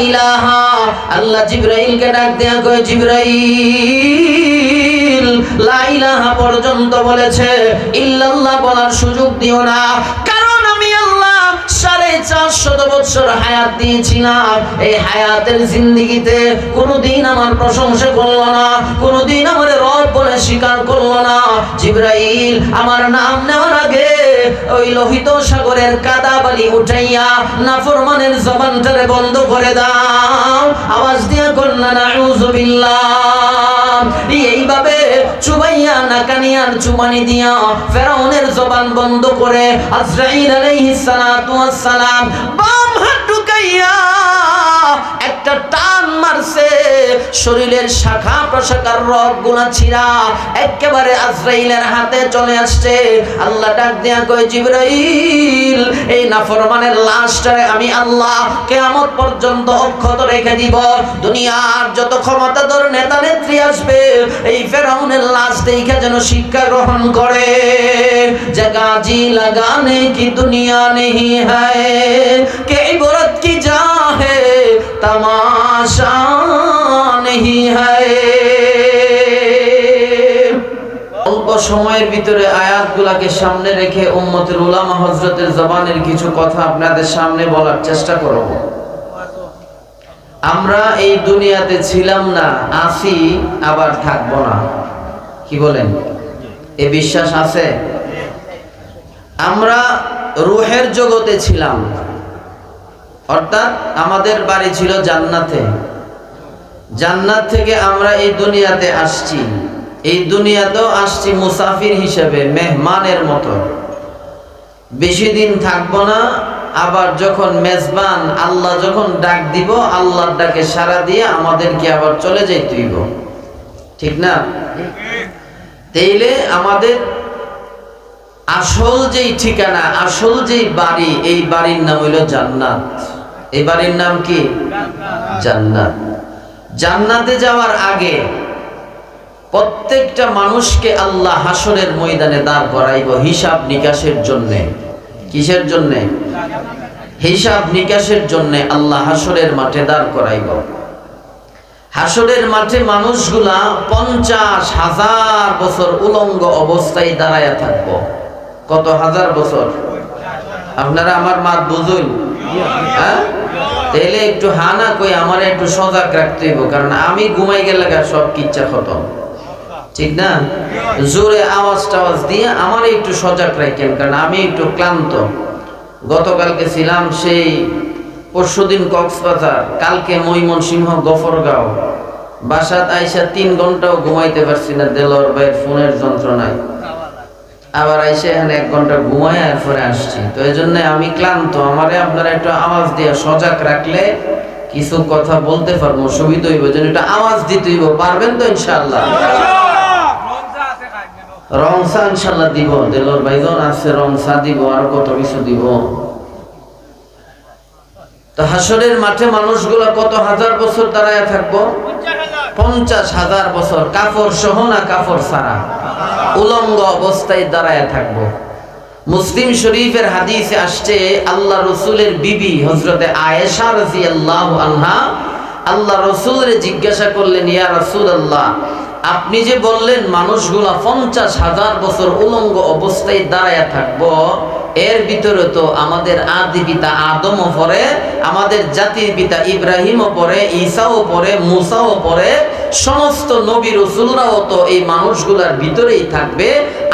ইলাহা, আল্লাহ জিবরাইলকে ডাক দেয়া কয় জিবরাইল লা ইলাহা পর্যন্ত বলেছে, ইল্লাল্লাহ বলার সুযোগ দিও না, কারণ আমি আল্লাহ 450 বছর হায়াত দিয়েছিলাম। এই হায়াতের জিন্দেগিতে কোনোদিন আমার প্রশংসা করলো না, কোনোদিন আমার রব বলে স্বীকার করলো না। জিবরাইল আমার নাম নেওয়ার আগে ওই লোহিত সাগরের কাদা বালি উঠাইয়া নাফরমানের জবানটারে বন্ধ করে দাও, আওয়াজ দিয়া কন্যা নাউযুবিল্লাহ। এইভাবে চুবাইয়া নাকানিয়ার চুবানি দিয়া ফেরাউনের জবান বন্ধ করে আজরাইল আলাইহিস সালাতু ওয়াস সালাম বাম হাত ঢুকাইয়া একটা টান মারছে, শরীরের শাখা প্রশাখার রগগুলা ছিঁড়া একেবারে আজরাইলের হাতে চলে আসছে। আল্লাহ ডাক দেয়া কয় জিবরাইল এই নাফরমানের লাশটারে আমি আল্লাহ কিয়ামত পর্যন্ত অক্ষত রেখে দিব। দুনিয়ার যত ক্ষমতাধর নেতা নেত্রী আসবে এই ফেরাউনের লাশ দেখে যেন শিক্ষা গ্রহণ করে যে গাজি লাগানে কি দুনিয়া নেহি হ্যায়, কে ইবরত কি যা হে তামাশা নেহি হ্যায়। অল্প সময়ের ভিতরে আয়াতগুলাকে সামনে রেখে উম্মতের উলামা হযরতের জবানের কিছু কথা আপনাদের সামনে বলার চেষ্টা করব। আমরা এই দুনিয়াতে ছিলাম না, আছি, আবার থাকবো না। কি বলেন? এ বিশ্বাস আছে? আমরা রূহের জগতে ছিলাম, অর্থাৎ আমাদের বাড়ি ছিল জান্নাতে। জান্নাত থেকে আমরা এই দুনিয়াতে আসছি। এই দুনিয়াতেও আসছি মুসাফির হিসেবে, মেহমানের মতো। বেশি দিন থাকবো না, আবার যখন মেজবান আল্লাহ যখন ডাক দিব, আল্লাহর ডাকে সাড়া দিয়ে আমাদেরকে আবার চলে যাইতে হইব, ঠিক না? তাইলে আমাদের আসল যেই ঠিকানা, আসল যেই বাড়ি, এই বাড়ির নাম হইল জান্নাত। এই বাড়ির নাম কি? জান্নাত। জান্নাতে যাওয়ার আগে প্রত্যেকটা মানুষকে আল্লাহ হাসরের ময়দানে দাঁড় করাইব হিসাব নিকাশের জন্য। কিসের জন্য? হিসাব নিকাশের জন্য আল্লাহ হাসরের মাঠে দাঁড় করাইব। হাসরের মাঠে মানুষগুলা 50,000 বছর উলঙ্গ অবস্থায় দাঁড়ায়া থাকবো। কত হাজার বছর? আপনারা আমার মাত বুঝুন, হ্যাঁ? তাহলে একটু হানা কই আমার একটু সজাগ রাখতে হইব, কারণ আমি ঘুমাই গেলে সব কিচ্ছা খতম, ঠিক না? জোরে আওয়াজ টাওয়াজ দিয়ে আমার একটু সজাগ রাখেন, কারণ আমি একটু ক্লান্ত। গতকালকে ছিলাম সেই পরশুদিন কক্সবাজার, কালকে ময়মনসিংহ গফরগাঁও। বাসাত আইসা 3 ঘন্টাও ঘুমাইতে পারছি না দেলোয়ার ভাইয়ের ফোনের যন্ত্রণায়। আবার আইসা এখানে 1 ঘন্টা ঘুমায় এরপরে আসছি। তো এই জন্য আমি ক্লান্ত। আমারে আপনারা একটু আওয়াজ দিয়ে সজাগ রাখলে কিছু কথা বলতে পারবো, সুবিধা হইব। যেন একটু আওয়াজ দিতে হইব, পারবেন তো ইনশাআল্লাহ? রংসা ইনশাআল্লাহ দিব, দেলোয়ার ভাইজন আছে, রংসা দিব, আর কত কিছু দিব। তো হাসরের মাঠে মানুষগুলা কত হাজার বছর দাঁড়ায় থাকবো? 50,000 বছর, কাফর সহ না কাফর ছাড়া, উলঙ্গ অবস্থায় দাঁড়ায় থাকবো। মুসলিম শরীফের হাদিসে আসছে, আল্লাহ রসুলের বিবি হযরতে আয়েশা রাদিয়াল্লাহু আনহা আল্লাহ রসুলের জিজ্ঞাসা করলেন, ইয়া রাসূলুল্লাহ, আপনি যে বললেন মানুষগুলা 50,000 বছর উলঙ্গ অবস্থায় দাঁড়ায় থাকবো, এর ভিতরে তো আমাদের আদি পিতা আদমও পড়ে, আমাদের জাতির পিতা ইব্রাহিমও পড়ে, ঈসাও পড়ে, মুসাও পড়ে, সমস্ত নবী রাসূলরাও তো এই মানুষগুলার ভিতরেই থাকবে,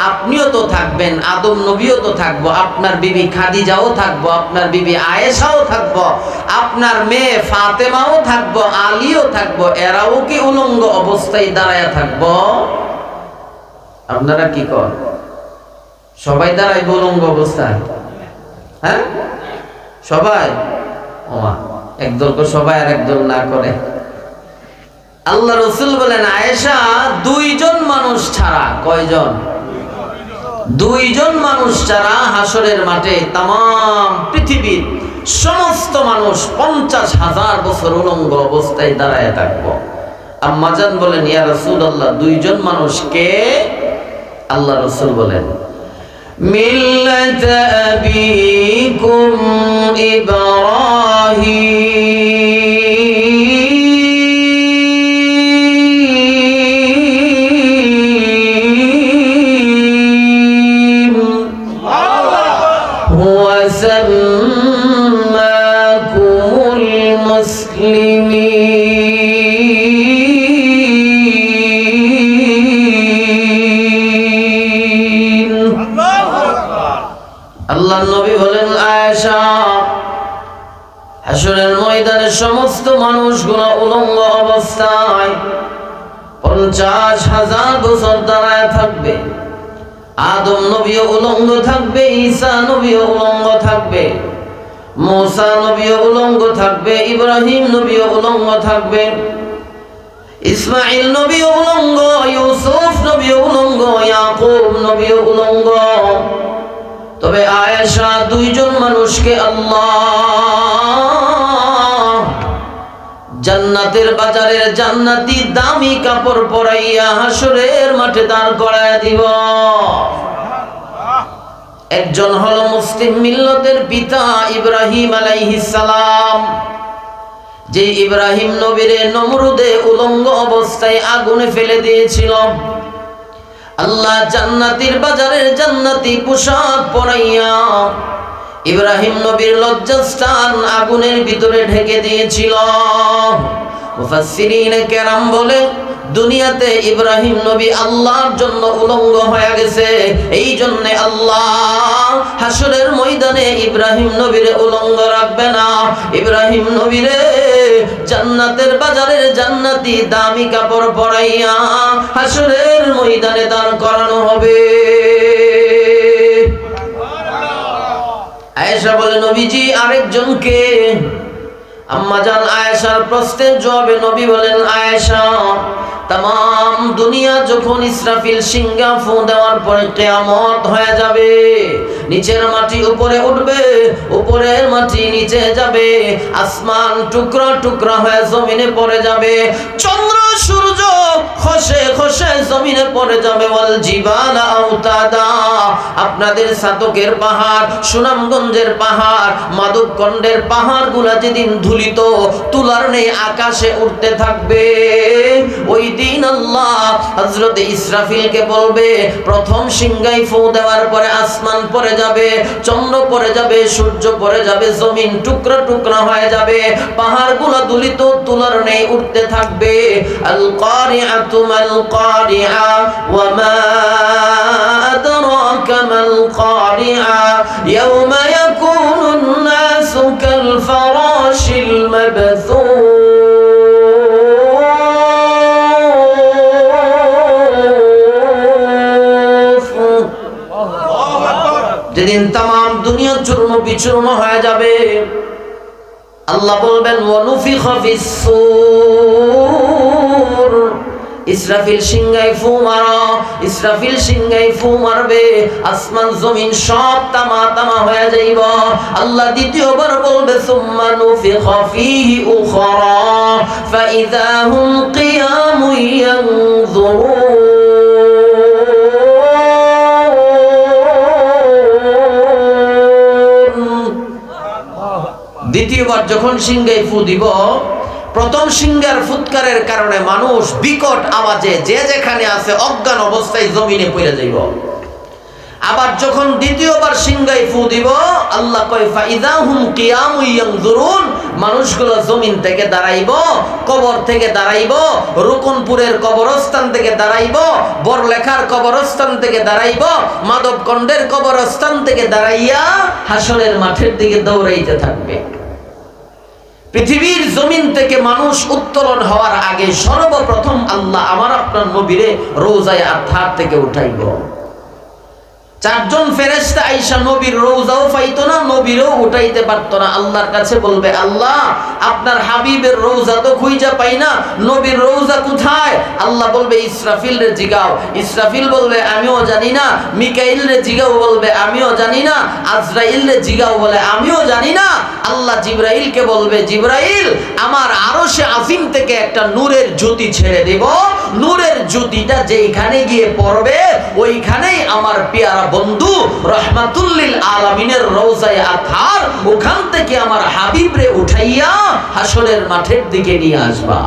আপনিও তো থাকবেন, আদম নবীও তো থাকবো, আপনার বিবি খাদিজাও থাকবো, আপনার বিবি আয়েশাও থাকবো, আপনার মেয়ে ফাতেমাও থাকবো, আলীও থাকবো, এরাও কি উলঙ্গ অবস্থায় দাঁড়ায় থাকবো? আপনারা কি কর? সবাই দাঁড়াইব উলঙ্গ অবস্থায়? হ্যাঁ, সবাই? ওমা, একদল করে সবাই আর একদল না করে। আল্লাহ রসুল বলেন, আয়েশা, 2 জন মানুষ ছাড়া, কয়জন? 2 জন মানুষ ছাড়া হাসরের মাঠে তামাম পৃথিবীর সমস্ত মানুষ 50,000 বছর উলঙ্গ অবস্থায় দাঁড়ায় থাকবো। আম্মাজান বলেন, ইয়া রাসূলুল্লাহ, 2 জন মানুষ কে? আল্লাহ রসুল বলেন, মিল্লাত আবিকুম ইব্রাহিম মুসলিমিন। আল্লাহর নবী বলেন, আয়েশা, হাসরের ময়দানে সমস্ত মানুষগুলো উলঙ্গ অবস্থায় 50,000 বছর দাঁড়ায় থাকবে। আদম নবীও উলঙ্গ থাকবে, ঈসা নবীও উলঙ্গ থাকবে, মুসা নবীও উলঙ্গ থাকবে, ইব্রাহিম নবীও উলঙ্গ থাকবে, ইসমাঈল নবীও উলঙ্গ, ইউসুফ নবীও উলঙ্গ, ইয়াকুব নবীও উলঙ্গ। তবে আয়েশা, দুইজন মানুষকে আল্লাহ জান্নাতের বাজারের জান্নাতি দামি কাপড় পরাইয়া হাসরের মাঠে দাঁড় করায় দিব। একজন হলো মুসলিম মিল্লতের পিতা ইব্রাহিম আলাইহিস সালাম, যে ইব্রাহিম নবীরে নমরুদে উলঙ্গ অবস্থায় আগুনে ফেলে দিয়েছিল। আল্লাহ জান্নাতের বাজারের জান্নাতি পোশাক পরাইয়া ইব্রাহিম নবীর লজ্জাস্থান আগুনের ভিতরে ঢেকে দিয়েছিল। মুফাসসিরিনে কেরাম বলে, দুনিয়াতে ইব্রাহিম নবী আল্লাহর জন্য উলঙ্গ হয়ে গেছে, এই জন্য আল্লাহ হাসরের ময়দানে ইব্রাহিম নবীরে উলঙ্গ রাখবে না। ইব্রাহিম নবীরে জান্নাতের বাজারের জান্নাতি দামি কাপড় পরাইয়া হাসরের ময়দানে দাঁড় করানো হবে। আয়েশা বলে, নবীজি আরেকজনকে? আম্মাজান আয়েশার প্রশ্নের জবাবে নবী বলেন, আয়েশা, তাম দুনিয়া যখন ইসরাফিল সিংহা ফু দেওয়ার পরে কিয়ামত হয়ে যাবে, নিচের মাটি উপরে উঠবে, উপরের মাটি নিচে যাবে, আসমান টুকরা টুকরা হয়ে জমিনে পড়ে যাবে, চন্দ্র সূর্য খসে খসে জমিনে পড়ে যাবে। ওয়াল জিবালা আওতাদা, আপনাদের সাতকের পাহাড়, সুনামগঞ্জের পাহাড়, মাধবকণ্ডের পাহাড়গুলা যেদিন ধুলিত তুলার নেই আকাশে উঠতে থাকবে, ওই দিন আল্লাহ হযরত ইসরাফিলকে বলবে, প্রথম সিংহায় ফু দেওয়ার পরে আসমান পড়ে যাবে, চন্দ্র পড়ে যাবে, সূর্য পড়ে যাবে, জমিন টুকরা টুকরা হয়ে যাবে, পাহাড়গুলো দুলিত তুলার নেই উঠতে থাকবে। আল কারিআতু মাল কারিআ ওয়া মা আদরাকা মাল কারিআ ইয়াওমা ইয়াকুনুন নাসু কাল ফারাশিল মাবথুস। যেদিন তাম দুনিয়া চূর্ণ বিচূর্ণ হয়ে যাবে, আল্লাহ বলবেন, ওয়ানুফিখা ফিস-সূর, ইসরাফিল সিংহায় ফু মারো। ইসরাফিল সিংহায় ফু মারবে, আসমান জমিন সব তামা তামা হয়ে যাইব। আল্লাহ দ্বিতীয়বার বলবে, সুম্মা নুফিখা ফীহি উখরা ফাইযা হুম কিয়ামুন ইয়ানযুরুন। দ্বিতীয়বার যখন সিংহায় ফু দিব, প্রথম সিংহার ফুৎকারের কারণে মানুষ বিকট আওয়াজে যে যেখানে আছে অজ্ঞান অবস্থায় জমিনে পড়ে যাইব। আবার যখন দ্বিতীয়বার সিংহায় ফু দিব, আল্লাহ কয় ফাইযা হুম কিয়ামুন ইয়ানযুরুন, মানুষগুলো জমিন থেকে দাঁড়াইব, কবর থেকে দাঁড়াইব, রুকনপুরের কবরস্থান থেকে দাঁড়াইব, বড়লেখার কবরস্থান থেকে দাঁড়াইব, মাধবকণ্ডের কবরস্থান থেকে দাঁড়াইয়া হাসরের মাঠের দিকে দৌড়াইতে থাকবে। পৃথিবীর জমিন থেকে মানুষ উত্তোলন হওয়ার আগে সর্বপ্রথম আল্লাহ আমার আপনার নবীরে রওজায়ে আতহার থেকে উঠাইব। চারজন ফেরেশতা আইসা নবীর রওজাও পাইতো না, নবীরও উঠাইতে পারতো না। আল্লাহর কাছে বলবে, আল্লাহ আপনার হাবিবের রওজা তো খুঁজে পাই না, নবীর রওজা কোথায়? আল্লাহ বলবে, ইসরাফিল রে জিগাও। ইসরাফিল বলবে, আমিও জানি না। মিকাইল রে জিগাও, বলবে আমিও জানি না। আজরাইল রে জিগাও, বলে আমিও জানি না। আল্লাহ জিবরাইলকে বলবে, জিবরাইল আমার আরশে আজিম থেকে একটা নূরের জ্যোতি ছেড়ে দেব, নূরের জ্যোতিটা যেখানে গিয়ে পড়বে ওইখানেই আমার পেয়ারা বন্ধু রহমাতুল লিল আলামিনের রওজায়ে আতহার, ওখান থেকে আমার হাবিবরে উঠাইয়া হাসরের মাঠের দিকে নিয়ে আসবা।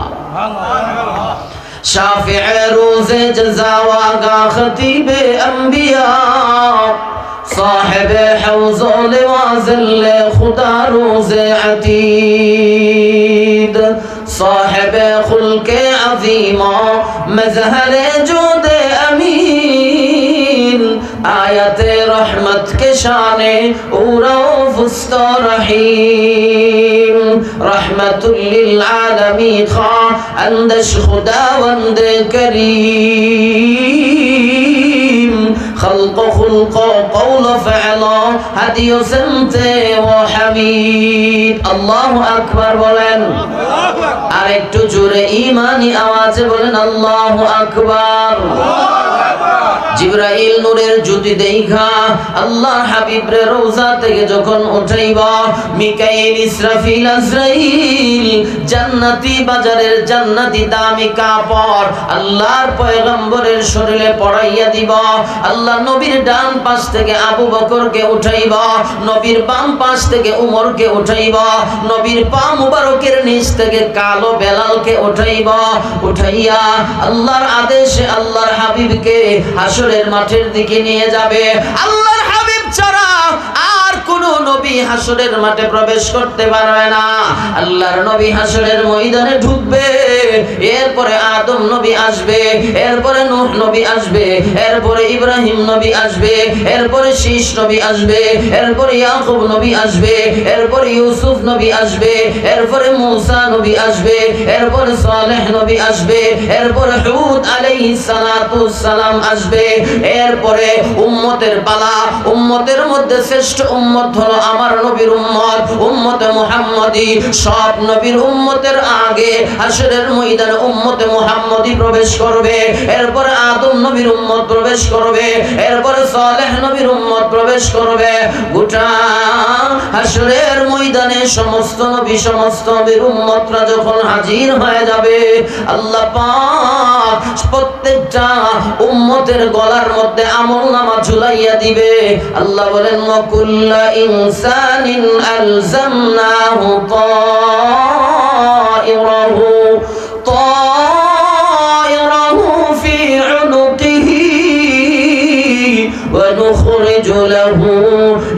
শাফিয়ে রোজে জাযা ওয়া গা খতিবে আম্বিয়া, সাহেবে হাউজ ওয়া জিল্লে খুদা রোজে আতিক। খুলকে আযীম মজহরে জুদে আমিন আয়াতে রহমত के शाने उरौफ़ुस्त रहीम रहमतुल लिल आलमीन खा अंदश खुदावंद करीम खल्क़ खुल्क़ क़ौल फ़अला हदी समत व हमीद अल्लाहु अकबर बोलेन আর একটু জোরে ঈমানি আওয়াজে বলেন আল্লাহু আকবার। জিবরাইল নূরের জ্যোতি দেখা আল্লাহর হাবিবের রওজা থেকে যখন উঠাইবা মিকাইল ইসরাফিল আজরাইল জান্নাতি বাজারের জান্নাতি দামি কাপড় আল্লাহর পয়গম্বরের শরীরে পরাইয়া দিবা। আল্লাহ নবীর ডান পাশ থেকে আবু বকরকে উঠাইবা, নবীর বাম পাশ থেকে উমরকে উঠাইবা, নবীর পা মুবারকের নিচ থেকে কালো বেলালকে উঠাইবা। উঠাইয়া আল্লাহর আদেশে আল্লাহর হাবিবকে হাসরের মাঠের দিকে নিয়ে যাবে। আল্লাহর হাবিব ছাড়া আর কোন নবী হাসরের মাঠে প্রবেশ করতে পারবে না। আল্লাহর নবী হাসরের ময়দানে ঢুকবে, এরপরে আদম নবী আসবে, এরপরে নূহ নবী আসবে, এরপরে ইব্রাহিম নবী আসবে, এরপরে শীষ নবী আসবে, এরপরে ইয়াকুব নবী আসবে, এরপরে ইউসুফ নবী আসবে, এরপরে মূসা নবী আসবে, এরপরে সালেহ নবী আসবে, এরপরে হুদ আলাইহিস সালাতু সালাম আসবে। এরপরে উম্মতের পালা। উম্মতের মধ্যে শ্রেষ্ঠ উম্মত হলো আমার নবীর উম্মত, উম্মতে মুহাম্মদী। সব নবীর উম্মতের আগে হাসরের ময়দানে উম্মতে মুহাম্মদী প্রবেশ করবে, এরপরে আদম নবীর উম্মত প্রবেশ করবে, এরপরে সালেহ নবীর উম্মত প্রবেশ করবে। গোটা হাসরের ময়দানে সমস্ত নবী সমস্ত নবীর উম্মতরা যখন হাজির হয়ে যাবে, আল্লাহ পাক প্রত্যেকটা উম্মতের গলার মধ্যে আমলনামা ঝুলাইয়া দিবে। আল্লাহ বলেন ওয়াকুল্লা ইনসানিন আলজামনাহু তায়রাহু ফি উনুকিহি ওয়া নুখরিজু লাহু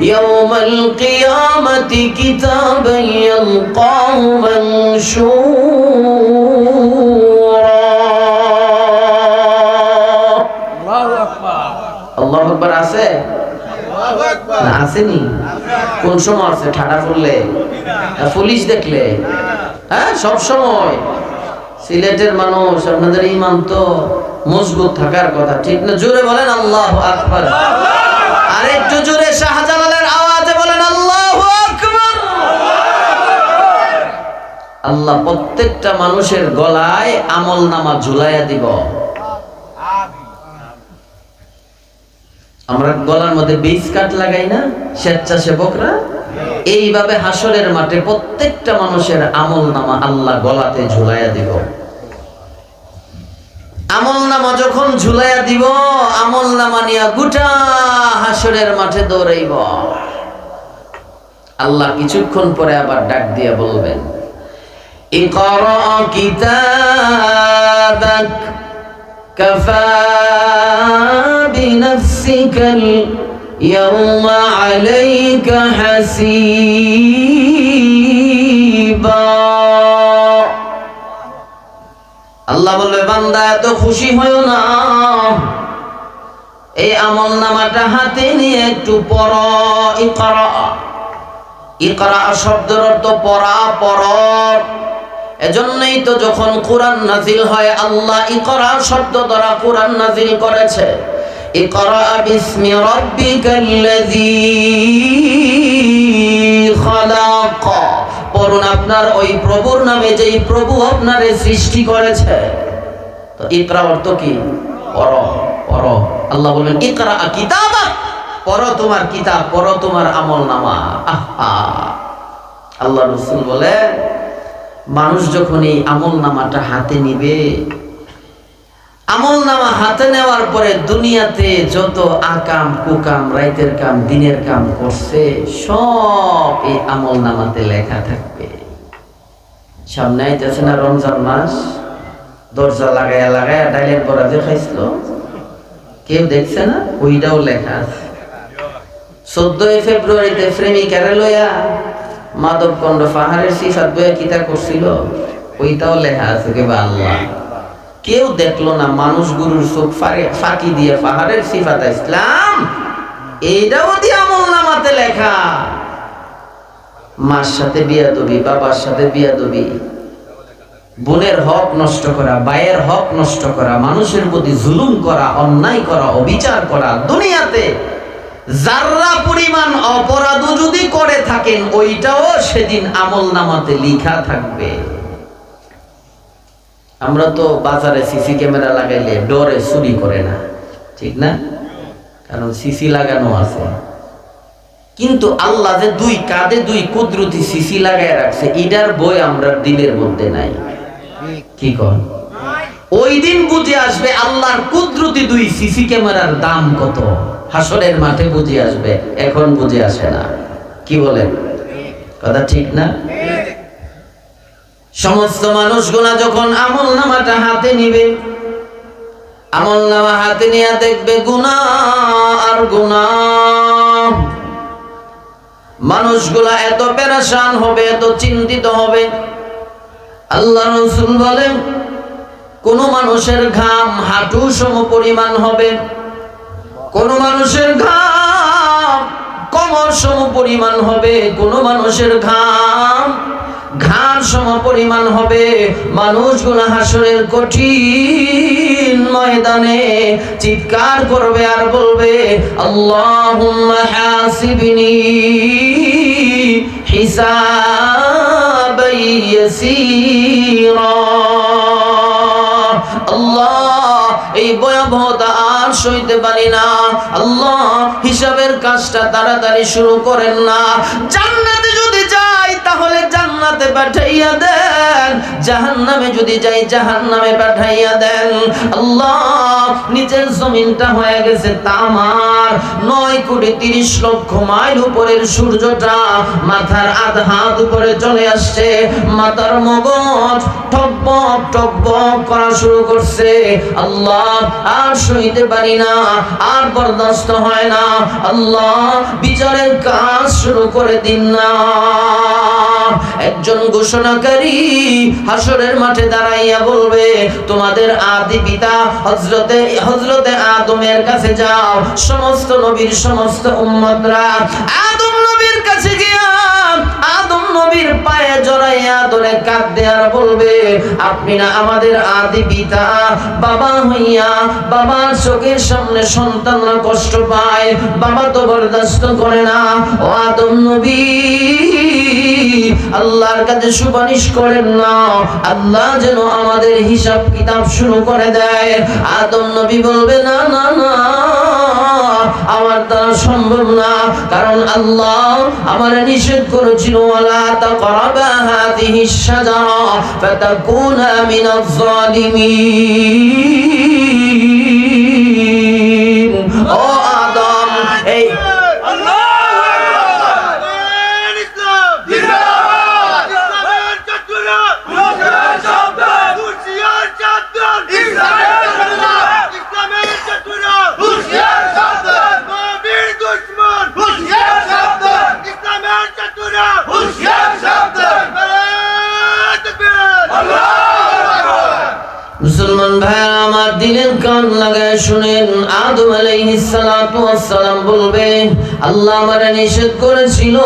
ইয়াওমাল কিয়ামাতি কিতাবান ইয়ালকাহু মানশুরা। আল্লাহু আকবার আছে না আসেনি? কোন সময় আছে? ঠাডা পড়লে, পুলিশ দেখলে, হ্যাঁ সব সময়। সিলেটের মানুষ, আপনাদের ঈমান তো মজবুত থাকার কথা, ঠিক না? জোরে বলেন আল্লাহু আকবার। আর একটু জোরে শাহজালালের আওয়াজে বলেন আল্লাহু আকবার। আল্লাহ প্রত্যেকটা মানুষের গলায় আমলনামা ঝুলাইয়া দিব। আমরা গলার মধ্যে বীজ কাট লাগাই না স্বেচ্ছাসেবকরা? এইভাবে হাসরের মাঠে প্রত্যেকটা মানুষের আমলনামা আল্লাহ গলাতে ঝুলাইয়া দিব। আমলনামা যখন ঝুলাইয়া দিব, আমলনামা নিয়ে গোটা হাসরের মাঠে দৌড়াইব। আল্লাহ কিছুক্ষণ পরে আবার ডাক দিয়ে বলবেন ইকরা কিতাবাক কাফা বিনাফসিকাল ইয়াওমা আলাইকা হাসিবা। আল্লাহ বলবে বান্দা এত খুশি হয়ো না, এই আমলনামাটা হাতে নিয়ে একটু পড়ো। ইকরা, ইকরা শব্দের অর্থ পড়া, পড়ো। এজন্যই তো যখন কোরআন নাজিল হয় আল্লাহ ইকরা শব্দ দ্বারা কোরআন নাজিল করেছে। ইকরা বিসমি রাব্বিকাল্লাযী খালাক, পড়ুন আপনার ওই প্রভুর নামে যেই প্রভু আপনারে সৃষ্টি করেছে। তো ইকরা অর্থ কি? পড়ো, পড়ো। আল্লাহ বলেন ইকরা কিতাবাক, পড়ো তোমার কিতাব, পড়ো তোমার আমলনামা। আহা, আল্লাহ রাসূল বলে মানুষ যখন এই আমলনামাটা হাতে নিবে, আমলনামা হাতে নেওয়ার পরে দুনিয়াতে যত আকাম কুকাম, রাইতের কাম দিনের কাম করছে সব এই আমলনামাতে লেখা থাকবে। সামনে আইতেছে না রমজান মাস, দরজা লাগায়া লাগায়া ডাইলের বড়া যে খাইছিল কেউ দেখছে না? ওইটাও লেখা আছে। 14 ফেব্রুয়ারিতে প্রেমিকারে লইয়া মাধবকুণ্ড পাহাড়ের সিফাত বইয়া কিতা করছিল ওইটাও লেখা আছে কে বা আল্লাহ। কেউ দেখলো না, মানুষ গুরুর চোখ ফাঁকি দিয়ে পাহাড়ের সিফাত ইসলাম এইটাও দিয়ে আমলনামাতে লেখা। মার সাথে বিয়াদবি, বাবার সাথে বিয়াদবি, বোনের হক নষ্ট করা, ভাইয়ের হক নষ্ট করা, মানুষের প্রতি জুলুম করা, অন্যায় করা, অবিচার করা, দুনিয়াতে যারা পরিমাণ অপরাধ যদি করে থাকেন ওইটাও সেদিন আমলনামাতে লেখা থাকবে। আমরা তো বাজারে সিসি ক্যামেরা লাগাইলে ডরে চুরি করে না, ঠিক না? কারণ সিসি লাগানো আছে। কিন্তু আল্লাহ যে দুই কাঁধে দুই কুদরতি সিসি লাগায় রাখছে, এটার বই আমরা দিলের মধ্যে নাই। কি কর? ওই দিন বুঝে আসবে আল্লাহর কুদরতি দুই সিসি ক্যামেরার দাম কত। হাসরের মাঠে বুঝে আসবে, এখন বুঝে আসে না। কি বলেন? কথা ঠিক না? সমস্ত মানুষগুলা যখন আমলনামাটা হাতে নিবে, আমলনামা হাতে নিয়ে দেখবে গুনাহ আর গুনাহ। মানুষগুলা এত পেরেশান হবে, এত চিন্তিত হবে। আল্লাহ রাসূল বলেন কোন মানুষের ঘাম হাঁটু সম পরিমাণ হবে, কোন মানুষের ঘাম কোমর সম পরিমাণ হবে, কোন মানুষের ঘাম ঘাড় সম পরিমাণ হবে। মানুষগুলো হাসরের কঠিন ময়দানে চিৎকার করবে আর বলবে আল্লাহুম্মা হাসিবনি হিসাবান ইয়াসীরা। আল্লাহ, এই ভয়াবহতা আর সইতে পারি না। আল্লাহ, হিসাবের কাজটা তাড়াতাড়ি শুরু করেন না। জান্নাতে যদি যাই তাহলে জান্নাতে পাঠাইয়া দেন, জাহান্নামে যদি যাই জাহান্নামে পাঠাইয়া দেন। আল্লাহ, নিচের জমিনটা হয়ে গেছে তামার, 9,30,00,000 মাইল উপরের সূর্যটা মাথার আধা হাত উপরে চলে আসছে। মাথার মগজ টকবক টকবক করা শুরু করছে। আল্লাহ, আর সইতে পারি না, আর বরদাস্ত হয় না। আল্লাহ, বিচারের কাজ শুরু করে দিন না। একজন ঘোষণাকারী হাসরের মাঠে দাঁড়াইয়া বলবে তোমাদের আদি পিতা হযরতে আদমের কাছে যাও। সমস্ত নবীর সমস্ত উম্মতরা আদম নবীর কাছে গিয়া আদম নবীর পায়ে জড়াইয়া ধরে কাঁদতে আর বলবে আপনি না আমাদের আদি পিতা, বাবা হইয়া বাবার চোখের সামনে সন্তানরা কষ্ট পায়, বাবা তো বরদাস্ত করে না। ও আদম নবী, আল্লাহর কাছে সুপারিশ করেন না, আল্লাহ যেন আমাদের হিসাব কিতাব শুরু করে দেয়। আদম নবী বলবে না না না, আমার দ্বারা সম্ভব না, কারণ আল্লাহ আমার নিষেধ করেছিল ওয়ালা তাকরাবা হাযিহিশ শাজারা ফাতাকুনা মিনাজ জালিমিন। ও আদম, এই মুসলমান ভাইরা আমার, দিলের কান লাগায় শুনেন। আদম আলাইহিস সালাতু ওয়াস সালাম বলবে আল্লাহ আমারে নিষেধ করেছিল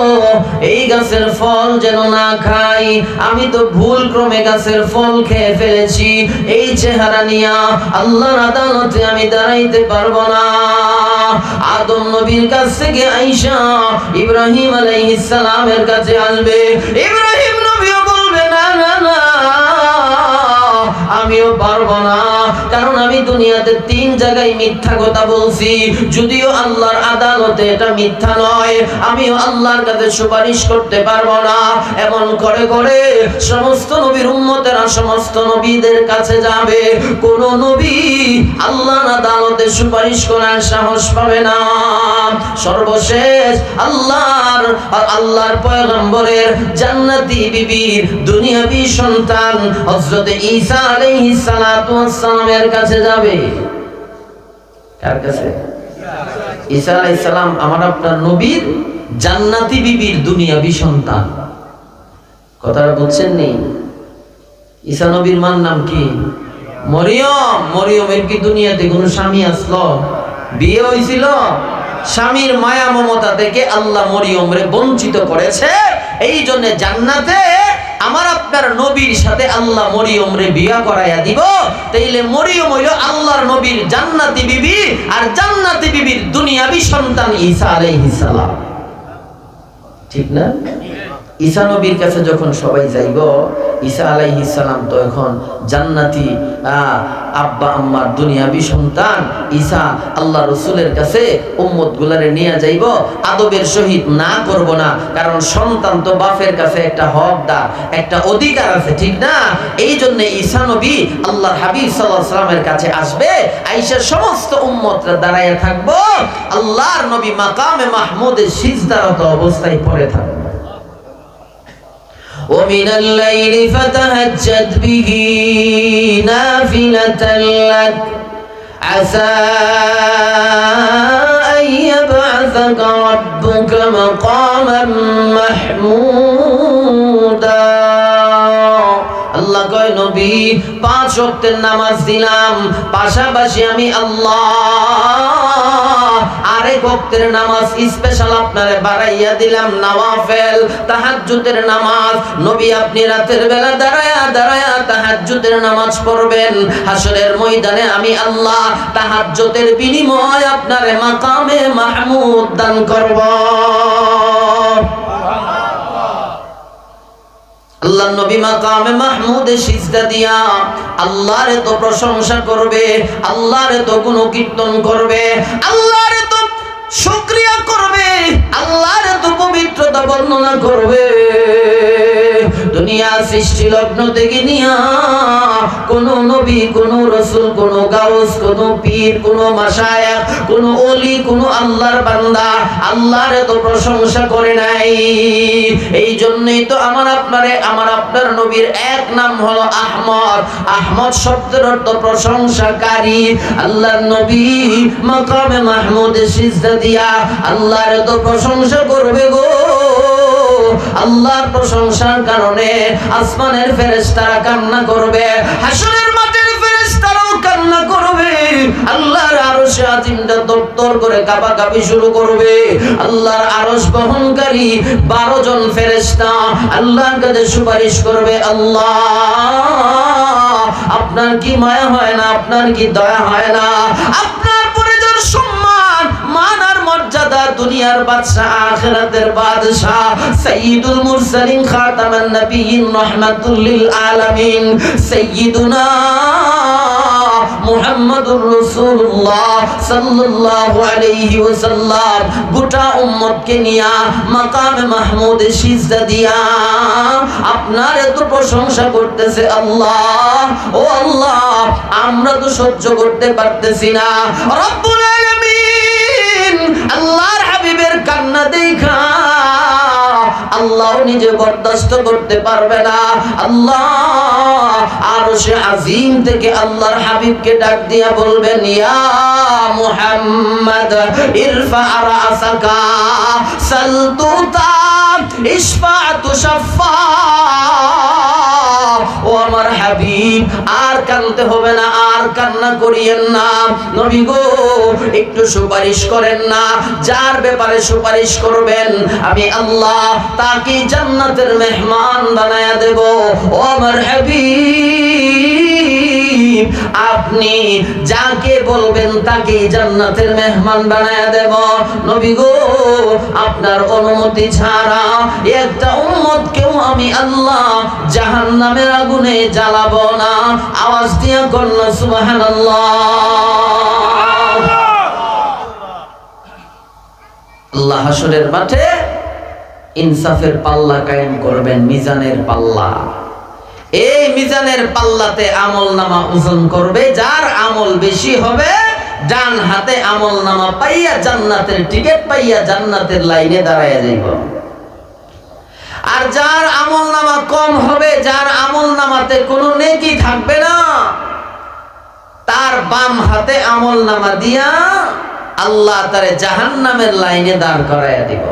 এই গাছের ফল যেন না খাই, আমি তো ভুল ক্রমে গাছের ফল খেয়ে ফেলেছি। এই চেহারা নিয়া আল্লাহর আদালতে আমি দাঁড়াইতে পারবো না। আদম নবীর কাছ থেকে আয়েশা ইব্রাহিম আলাইহিস সালামের কাছে আসবে। ইব্রাহিম নবীও বলবে না না না, আমিও পারবো না, কারণ আমি দুনিয়াতে 3 জায়গায় মিথ্যা কথা বলছি, যদিও আল্লাহর আদালতে এটা মিথ্যা নয়, আমিও আল্লাহর কাছে সুপারিশ করতে পারবো না। এমন করে করে সমস্ত নবীর উম্মতেরা সমস্ত নবীদের কাছে যাবে, কোন নবী আল্লাহর আদালতে সুপারিশ করার সাহস পাবে না। সর্বশেষ আল্লাহর পয়গম্বরের জান্নাতি বিবির দুনিয়াবি সন্তান হযরত ঈসা আলাইহিস সালাতু ওয়াস সালামের কাছে যাবে। কার কাছে? ঈসা আলাইহিস সালাম আমার আপনার নবীর জান্নাতি বিবির দুনিয়াবি সন্তান। কথাটা বুঝছেন নি? ঈসা নবীর মার নাম কি? মরিয়ম। মরিয়মের কি দুনিয়াতে কোনো স্বামী আসলো? বিয়ে হয়েছিল? স্বামীর মায়া মমতা থেকে আল্লাহ মরিয়মরে বঞ্চিত করেছে। এই জন্য জান্নাতে আমার আপনার নবীর সাথে আল্লাহ মরিয়মরে বিয়া করাইয়া দিব। তাইলে মরিয়ম হইল আল্লাহর নবীর জান্নাতি বিবি, আর জান্নাতি বিবির দুনিয়াবি সন্তান ঈসা আলাইহিস সালাম। ঠিক না? ঈসা নবীর কাছে যখন সবাই যাইব, ঈসা আলাইহিস সালাম তো এখন জান্নাতি আব্বা আম্মার দুনিয়াবি সন্তান। ঈসা আল্লাহ রসুলের কাছে উম্মত গুলারে নিয়ে যাইব, আদবের সহিত না করব না, কারণ সন্তান তো বাপের কাছে একটা হকদার, একটা অধিকার আছে, ঠিক না? এই জন্য ঈসা নবী আল্লাহর হাবিব সাল্লাল্লাহু আলাইহি সাল্লামের কাছে আসবে, আয়েশা সমস্ত উম্মতরা দাঁড়ায় থাকবো, আল্লাহর নবী মাকামে মাহমুদে সিজদারত অবস্থায় পড়ে থাকবে। ومن الليل فتهجد به نافلة لك عسى أن يبعثك ربك مقاما محمودا। আল্লাহ কয় নবী 5 ওয়াক্তের নামাজ দিলাম, পাশাপাশি আমি আল্লাহ আরেক ওয়াক্তের নামাজ স্পেশাল আপনারে বাড়াইয়া দিলাম, নওয়াফেল তাহাজ্জুদের নামাজ। নবী আপনি রাতের বেলা দাঁড়ায়া দাঁড়ায়া তাহাজ্জুদের নামাজ পড়বেন, হাসরের ময়দানে আমি আল্লাহ তাহাজ্জুদের বিনিময় আপনারে মাকামে মাহমুদ দান করব। আল্লাহ নবী মাকামে মাহমুদে সিজদা দিয়া আল্লাহর তো প্রশংসা করবে, আল্লাহর তো গুণকীর্তন করবে, আল্লাহর তো শুকরিয়া করবে, আল্লাহর তো পবিত্রতা বর্ণনা করবে। দুনিয়া সৃষ্টি লগ্ন থেকে নিয়া কোন নবী, কোন রাসূল, কোন গাউস, কোন পীর, কোন মাশায়েখ, কোন ওলি, কোন আল্লাহর বান্দা আল্লাহর তো প্রশংসা করে নাই। এই জন্যই তো আমার আপনার নবীর এক নাম হলো আহমদ। আহমদ শব্দের অর্থ প্রশংসাকারী। আল্লাহর নবী মাকামে মাহমুদে সিজদা দিয়া আল্লাহর তো প্রশংসা করবে গো। আল্লাহর প্রশংসার কারণে আসমানের ফেরেশতারা কান্না করবে, হাসরের মাঠের ফেরেশতারাও কান্না করবে, আল্লাহর আরশে আজিমটা দপ্তর করে কাঁপাকাঁপি শুরু করবে। আল্লাহর আরশ বহনকারী 12 জন ফেরেশতা আল্লাহর কাছে সুপারিশ করবে, আল্লাহ আপনার কি মায়া হয় না, আপনার কি দয়া হয় না, আপনার পরে যার সম্মান মান আর মর্যাদা, দুনিয়ার বাদশা আখিরাতের বাদশা সাইয়্যিদুল মুরসালিন খাতামান নবিয়্যিন রাহমাতুল লিল আলামিন সাইয়্যিদুনা মুহাম্মাদুর রাসূলুল্লাহ সাল্লাল্লাহু আলাইহি ওয়াসাল্লাম গোটা উম্মতকে নিয়া মাকামে মাহমুদে সিজদা দিয়া আপনার এত প্রশংসা করতেছে। আল্লাহ, ও আল্লাহ, আমরা তো সহ্য করতে পারতেছি না। রব্বুল আলামিন আল্লাহর হাবিবের কান্না দেখা আল্লাহ নিজে বরদাস্ত করতে পারবে না। আল্লাহ আরশে আজিম থেকে আল্লাহর হাবিবকে ডাক দিয়া বলবেন, ইয়া মুহাম্মদ ইরফা রাসাকা সালতুতা ইশফা তুশফা। ও আমার হাবিব, আর কাঁদতে হবে না, আর কান্না করিয়েন না। নবী গো, একটু সুপারিশ করেন না। যার ব্যাপারে সুপারিশ করবেন আমি আল্লাহ তাকে জান্নাতের মেহমান বানায়া দেব। ও আমার হাবিব, আপনি যাকে বলবেন তাকে জান্নাতের মেহমান বানায়া দেব। নবী গো, আপনার অনুমতি ছাড়া একটা উম্মতকেও আমি আল্লাহ জাহান্নামের আগুনে জ্বালাবো না। আওয়াজ দিয়া কন্যা সুবহানাল্লাহ। আল্লাহ হাসরের মাঠে ইনসাফের পাল্লা কায়েম করবেন, মিজানের পাল্লা। এই মিজানের পাল্লাতে আমলনামা ওজন করবে। যার আমল বেশি হবে ডান হাতে আমলনামা পাইয়া জান্নাতের টিকিট পাইয়া জান্নাতের লাইনে দাঁড়ায়া যাইব। আর যার আমলনামা কম হবে, যার আমলনামাতে কোনো নেকি থাকবে না, তার বাম হাতে আমলনামা দিয়া আল্লাহ তারে জাহান্নামের লাইনে দাঁড় করাইয়া দিব।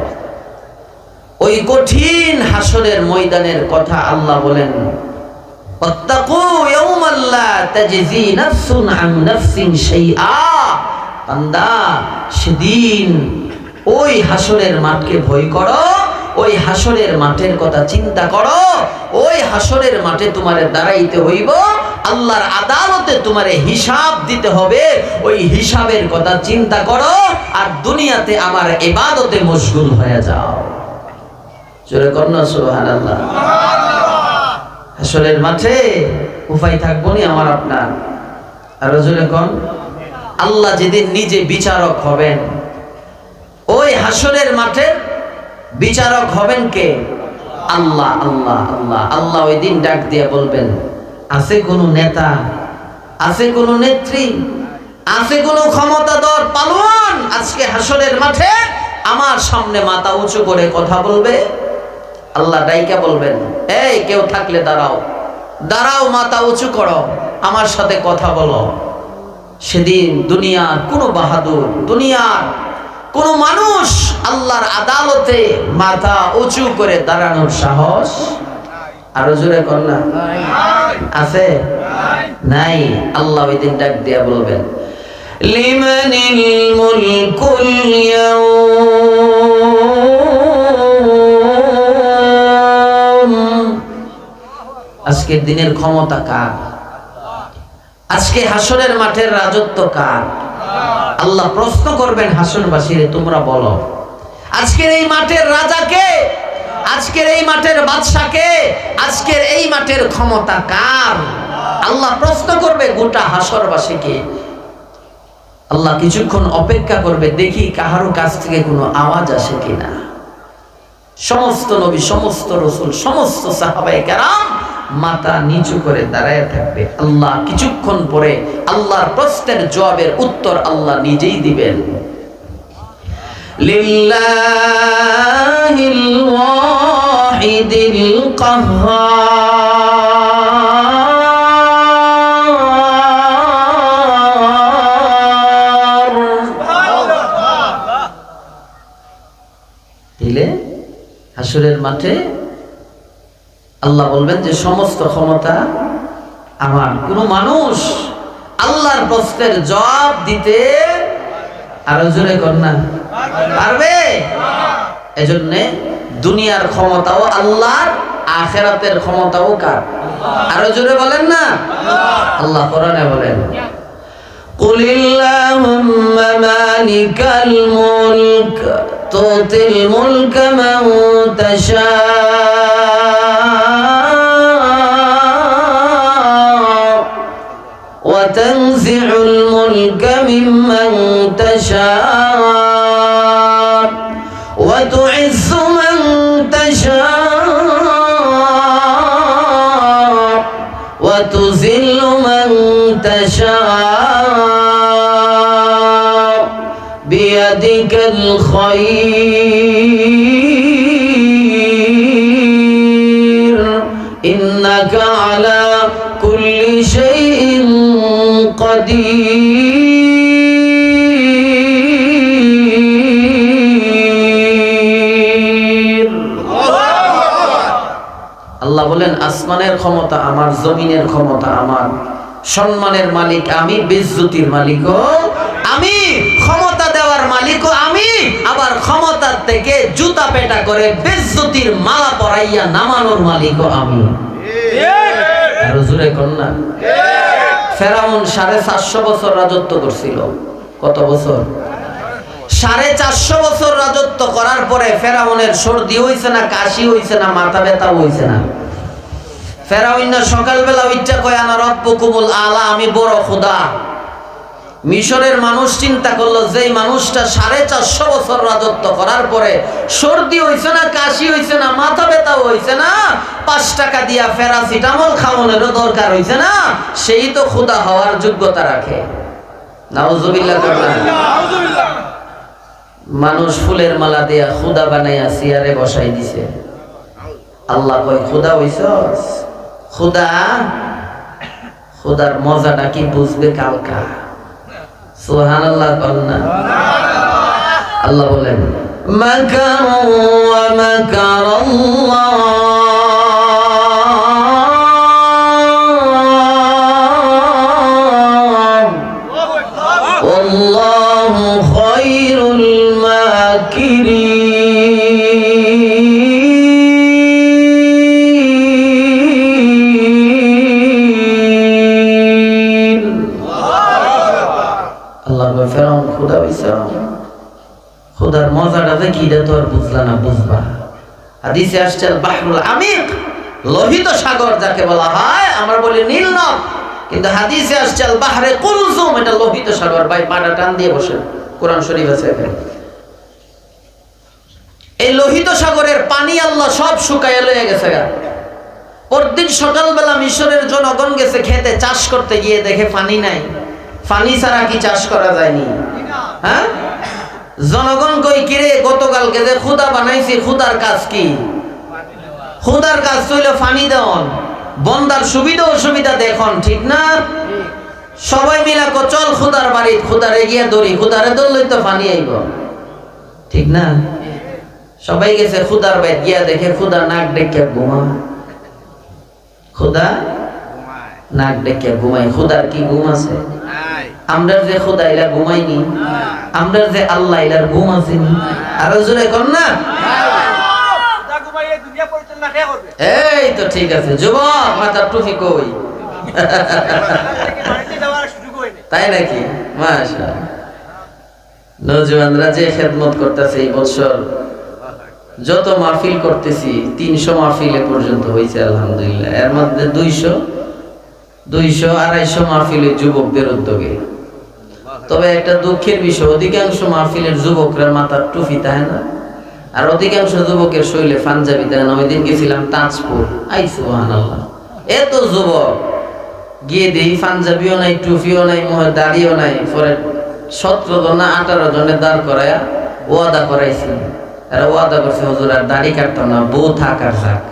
ওই কঠিন হাসরের ময়দানের কথা আল্লাহ বলেন, ওয়াত্তাকু ইয়াওমান লা তাজজি নাফসুন আন নাফসিন শাইআ। বান্দা, সেদিন ওই হাসরের মাঠকে ভয় করো, ওই হাসরের মাঠের কথা চিন্তা করো। ওই হাসরের মাঠে তোমারে দাঁড়াইতে হইব, আল্লাহর আদালতে তোমারে হিসাব দিতে হবে। ওই হিসাবের কথা চিন্তা করো, আর দুনিয়াতে আমার ইবাদতে মশগুল হয়ে যাও। জোরে কর না সুবহানাল্লাহ। হাসরের মাঠে উপায় থাকবো নি আমার আপনার। আর জোরে কোন, আল্লাহ যেদিন নিজে বিচারক হবেন, ওই হাসরের মাঠে বিচারক হবেন কে? আল্লাহ। আল্লাহ আল্লাহ আল্লাহ ওই দিন ডাক দিয়ে বলবেন, আছে কোনো নেতা, আছে কোনো নেত্রী, আছে কোনো ক্ষমতাধর পালোয়ান আজকে হাসরের মাঠে আমার সামনে মাথা উঁচু করে কথা বলবে? আল্লাহ ডাইকা বলবেন, এই কেউ থাকলে দাঁড়াও, দাঁড়াও, মাথা উঁচু করো, আমার সাথে কথা বলো। সেদিন দুনিয়ার কোনো বাহাদুর, দুনিয়ার কোন মানুষ আল্লাহর আদালতে মাথা উঁচু করে দাঁড়ানোর সাহস, আরো জোরে কর না, আছে? নাই। আল্লাহ ওই দিন ডাক দিয়া বলবেন, লিমানিল মুলকুল ইয়াউম। আজকের দিনের ক্ষমতা কার? আজকে হাসরের মাঠের রাজত্ব কার? আল্লাহ প্রশ্ন করবেন হাসরবাসীরে, তোমরা বলো আজকের এই মাঠের রাজাকে, আজকের এই মাঠের বাদশাকে, আজকের এই মাঠের ক্ষমতা কার? আল্লাহ প্রশ্ন করবে গোটা হাসরবাসীকে। আল্লাহ কিছুক্ষণ অপেক্ষা করবে, দেখি কাহারও কাছ থেকে কোনো আওয়াজ আসে কিনা। সমস্ত নবী, সমস্ত রাসূল, সমস্ত সাহাবায়ে কেরাম মাথা নিচু করে দাঁড়ায় থাকবে। আল্লাহ কিছুক্ষণ পরে আল্লাহর প্রশ্নের জবাবের উত্তর আল্লাহ নিজেই দিবেন। লিল্লাহিল ওয়াহিদিল কাহ্হার। দিলে হাসরের মাঠে আল্লাহ বলবেন যে সমস্ত ক্ষমতা আমার। কোন মানুষ আল্লাহর প্রশ্নের জবাব দিতে, আরো জোরে কর না, পারবে? এজন্য দুনিয়ার ক্ষমতাও আল্লাহর, আখিরাতের ক্ষমতাও কার? আরো জোরে বলেন না। আল্লাহ কোরআনে বলেন, কুলিল্লাহুম্মা মালিকাল মুলক তুতিল মুলকা মান তাশা وتنزع الملك ممن تشاء وتعز من تشاء وتذل من تشاء بيدك الخير إنك على كل شيء قدير। আল্লাহ বলেন, আসমানের ক্ষমতা আমার, জমিনের ক্ষমতা আমার, সম্মানের মালিক আমি, বেইজ্জতির মালিকও আমি, ক্ষমতা দেওয়ার মালিকও আমি, আবার ক্ষমতার থেকে জুতা পেটা করে বেইজ্জতির মালা পরাইয়া নামানোর মালিকও আমি। আরো জোরে কর না। ফেরাউন 450 বছর রাজত্ব করছিল। কত বছর? 450 বছর রাজত্ব করার পরে ফেরাউনের সর্দি হইছে না, কাশি হইছে না, মাথা ব্যথা হইছে না? ফেরাউন না সকালবেলা উঠা কয় আনা রব্বুকুমুল আলা, আমি বড় খোদা। মিশরের মানুষ চিন্তা করলো, যেই মানুষটা 450 বছর রাজত্ব করার পরে সর্দি হইছে না, কাশি হইছে না, মাথা ব্যথা হইছে না, 5 টাকা দিয়া প্যারাসিটামল খাওয়ানোরও দরকার হইছে না, সেই তো খোদা হওয়ার যোগ্যতা রাখে। নাউজুবিল্লাহ। মানুষ ফুলের মালা দিয়া খোদা বানাইয়া চেয়ারে বসাই দিছে। আল্লাহ কয়, খোদা হইছস? খোদা, খোদার মজাটা কি বুঝবে কালকা। সুবহানাল্লাহ কন্না। আল্লাহ বলেন, মাকারু ওয়া মাকারাল্লাহ খোদা হইছ, খোদার মজাটা যে কিটা তো আর বুঝলা না, বুঝবা। হাদিসে আসছে আল বাহরুল আমিক, লোহিত সাগর যাকে বলা হয়, আমরা বলি নীল নদ, কিন্তু হাদিসে আসছে আল বাহরে কুলজুম, এটা লোহিত সাগর। ভাই পাটা টান দিয়ে বসেন, কোরআন শরীফ আছে এখানে। এই লোহিত সাগরের পানি আল্লাহ সব শুকাইয়া লয়ে গেছে গা। পরদিন সকালবেলা মিশরের জনগণ গেছে খেতে, চাষ করতে গিয়ে দেখে পানি নাই। পানি ছাড়া কি চাষ করা যায়নি? হ্যাঁ, জনগণ কই কিরে গতকালকে যে খুদা বানাইছি, খুদার কাজ কি? খুদার কাজ হইল পানি দেওয়ান, বন্দার সুবিধা অসুবিধা দেখুন, ঠিক না? সবাই মিলা চল খুদার বাড়ি, খুদারে গিয়া ধরি, খুদারে ধরলেই তো পানি আইব, ঠিক না? সবাই গেছে খুদার বাড়ি, গিয়া দেখে খুদা নাক ডেকে ঘুমায়। খুদা নাক ডেকে ঘুমায়। খুদার কি ঘুম আছে? আমরা যে খুদা ইলা ঘুমাইনি, আমরা যে আল্লাহ ইলার ঘুম আসেনি। আরো জোরে কর না। এই তো ঠিক আছে যুবক, মাথার টুপি কই? তাই নাকি? মাশাআল্লাহ। নওজওয়ানরা যে খেদমত করতেছে এই বছর, যত মাহফিল করতেছি 300 মাহফিলে পর্যন্ত হয়েছে আলহামদুলিল্লাহ। এর মধ্যে 200-250 মাহফিলে যুবকদের উদ্যোগে। তবে একটা দুঃখের বিষয়, অধিকাংশ মাহফিলের যুবকরা মাথার টুপি থাকে না, আর অধিকাংশ যুবকের শরীরে পাঞ্জাবি থাকে না। ওই দিন গেছিলাম তাজপুর, আই সুবহানাল্লাহ, এত যুবক গিয়ে দেখি পাঞ্জাবিও নাই, টুপিও নাই, মুখে দাড়িও নাই। পরে 17 জন না 18 জনের দাঁড় করায়া ওয়াদা করাইছি। এরা ওয়াদা করছে, হুজুর আর দাড়ি কাটতাম না, বউ থাক আর থাক।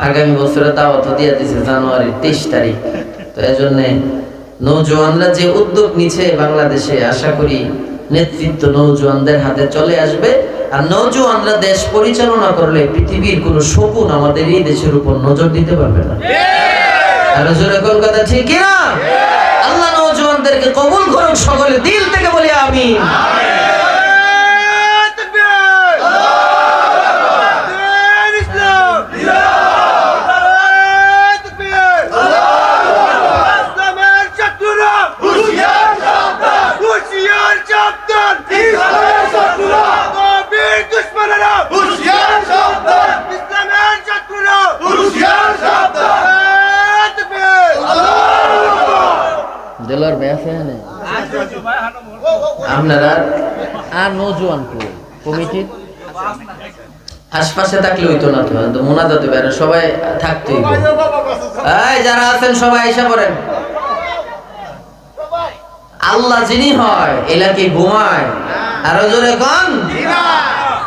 আগামী বছরে দাওয়াত দিয়ে দিছে জানুয়ারির 23 তারিখ। তো এজন্য নওজওয়ানরা যে উদ্যোগ নিচ্ছে বাংলাদেশে, আশা করি নেতৃত্ব নওজওয়ানদের হাতে চলে আসবে। আর নওজওয়ানরা দেশ পরিচালনা করলে পৃথিবীর কোন শকুন আমাদের এই দেশের উপর নজর দিতে পারবে না। আর জোরে কোন কথা ঠিক না? আল্লাহ নওজওয়ানদেরকে কবুল করুন, সকলে দিল থেকে বলি আমিন। আপনারা আর নওজওয়ান কমিটির আশপাশে থাকলে হইতো না, তো মোনাজাত হবে, সবাই থাকতেই। এই যারা আছেন সবাই এসে পড়েন। আল্লাহ যিনি হয় এলা কি ঘুমায়? আরো জোরে কোন?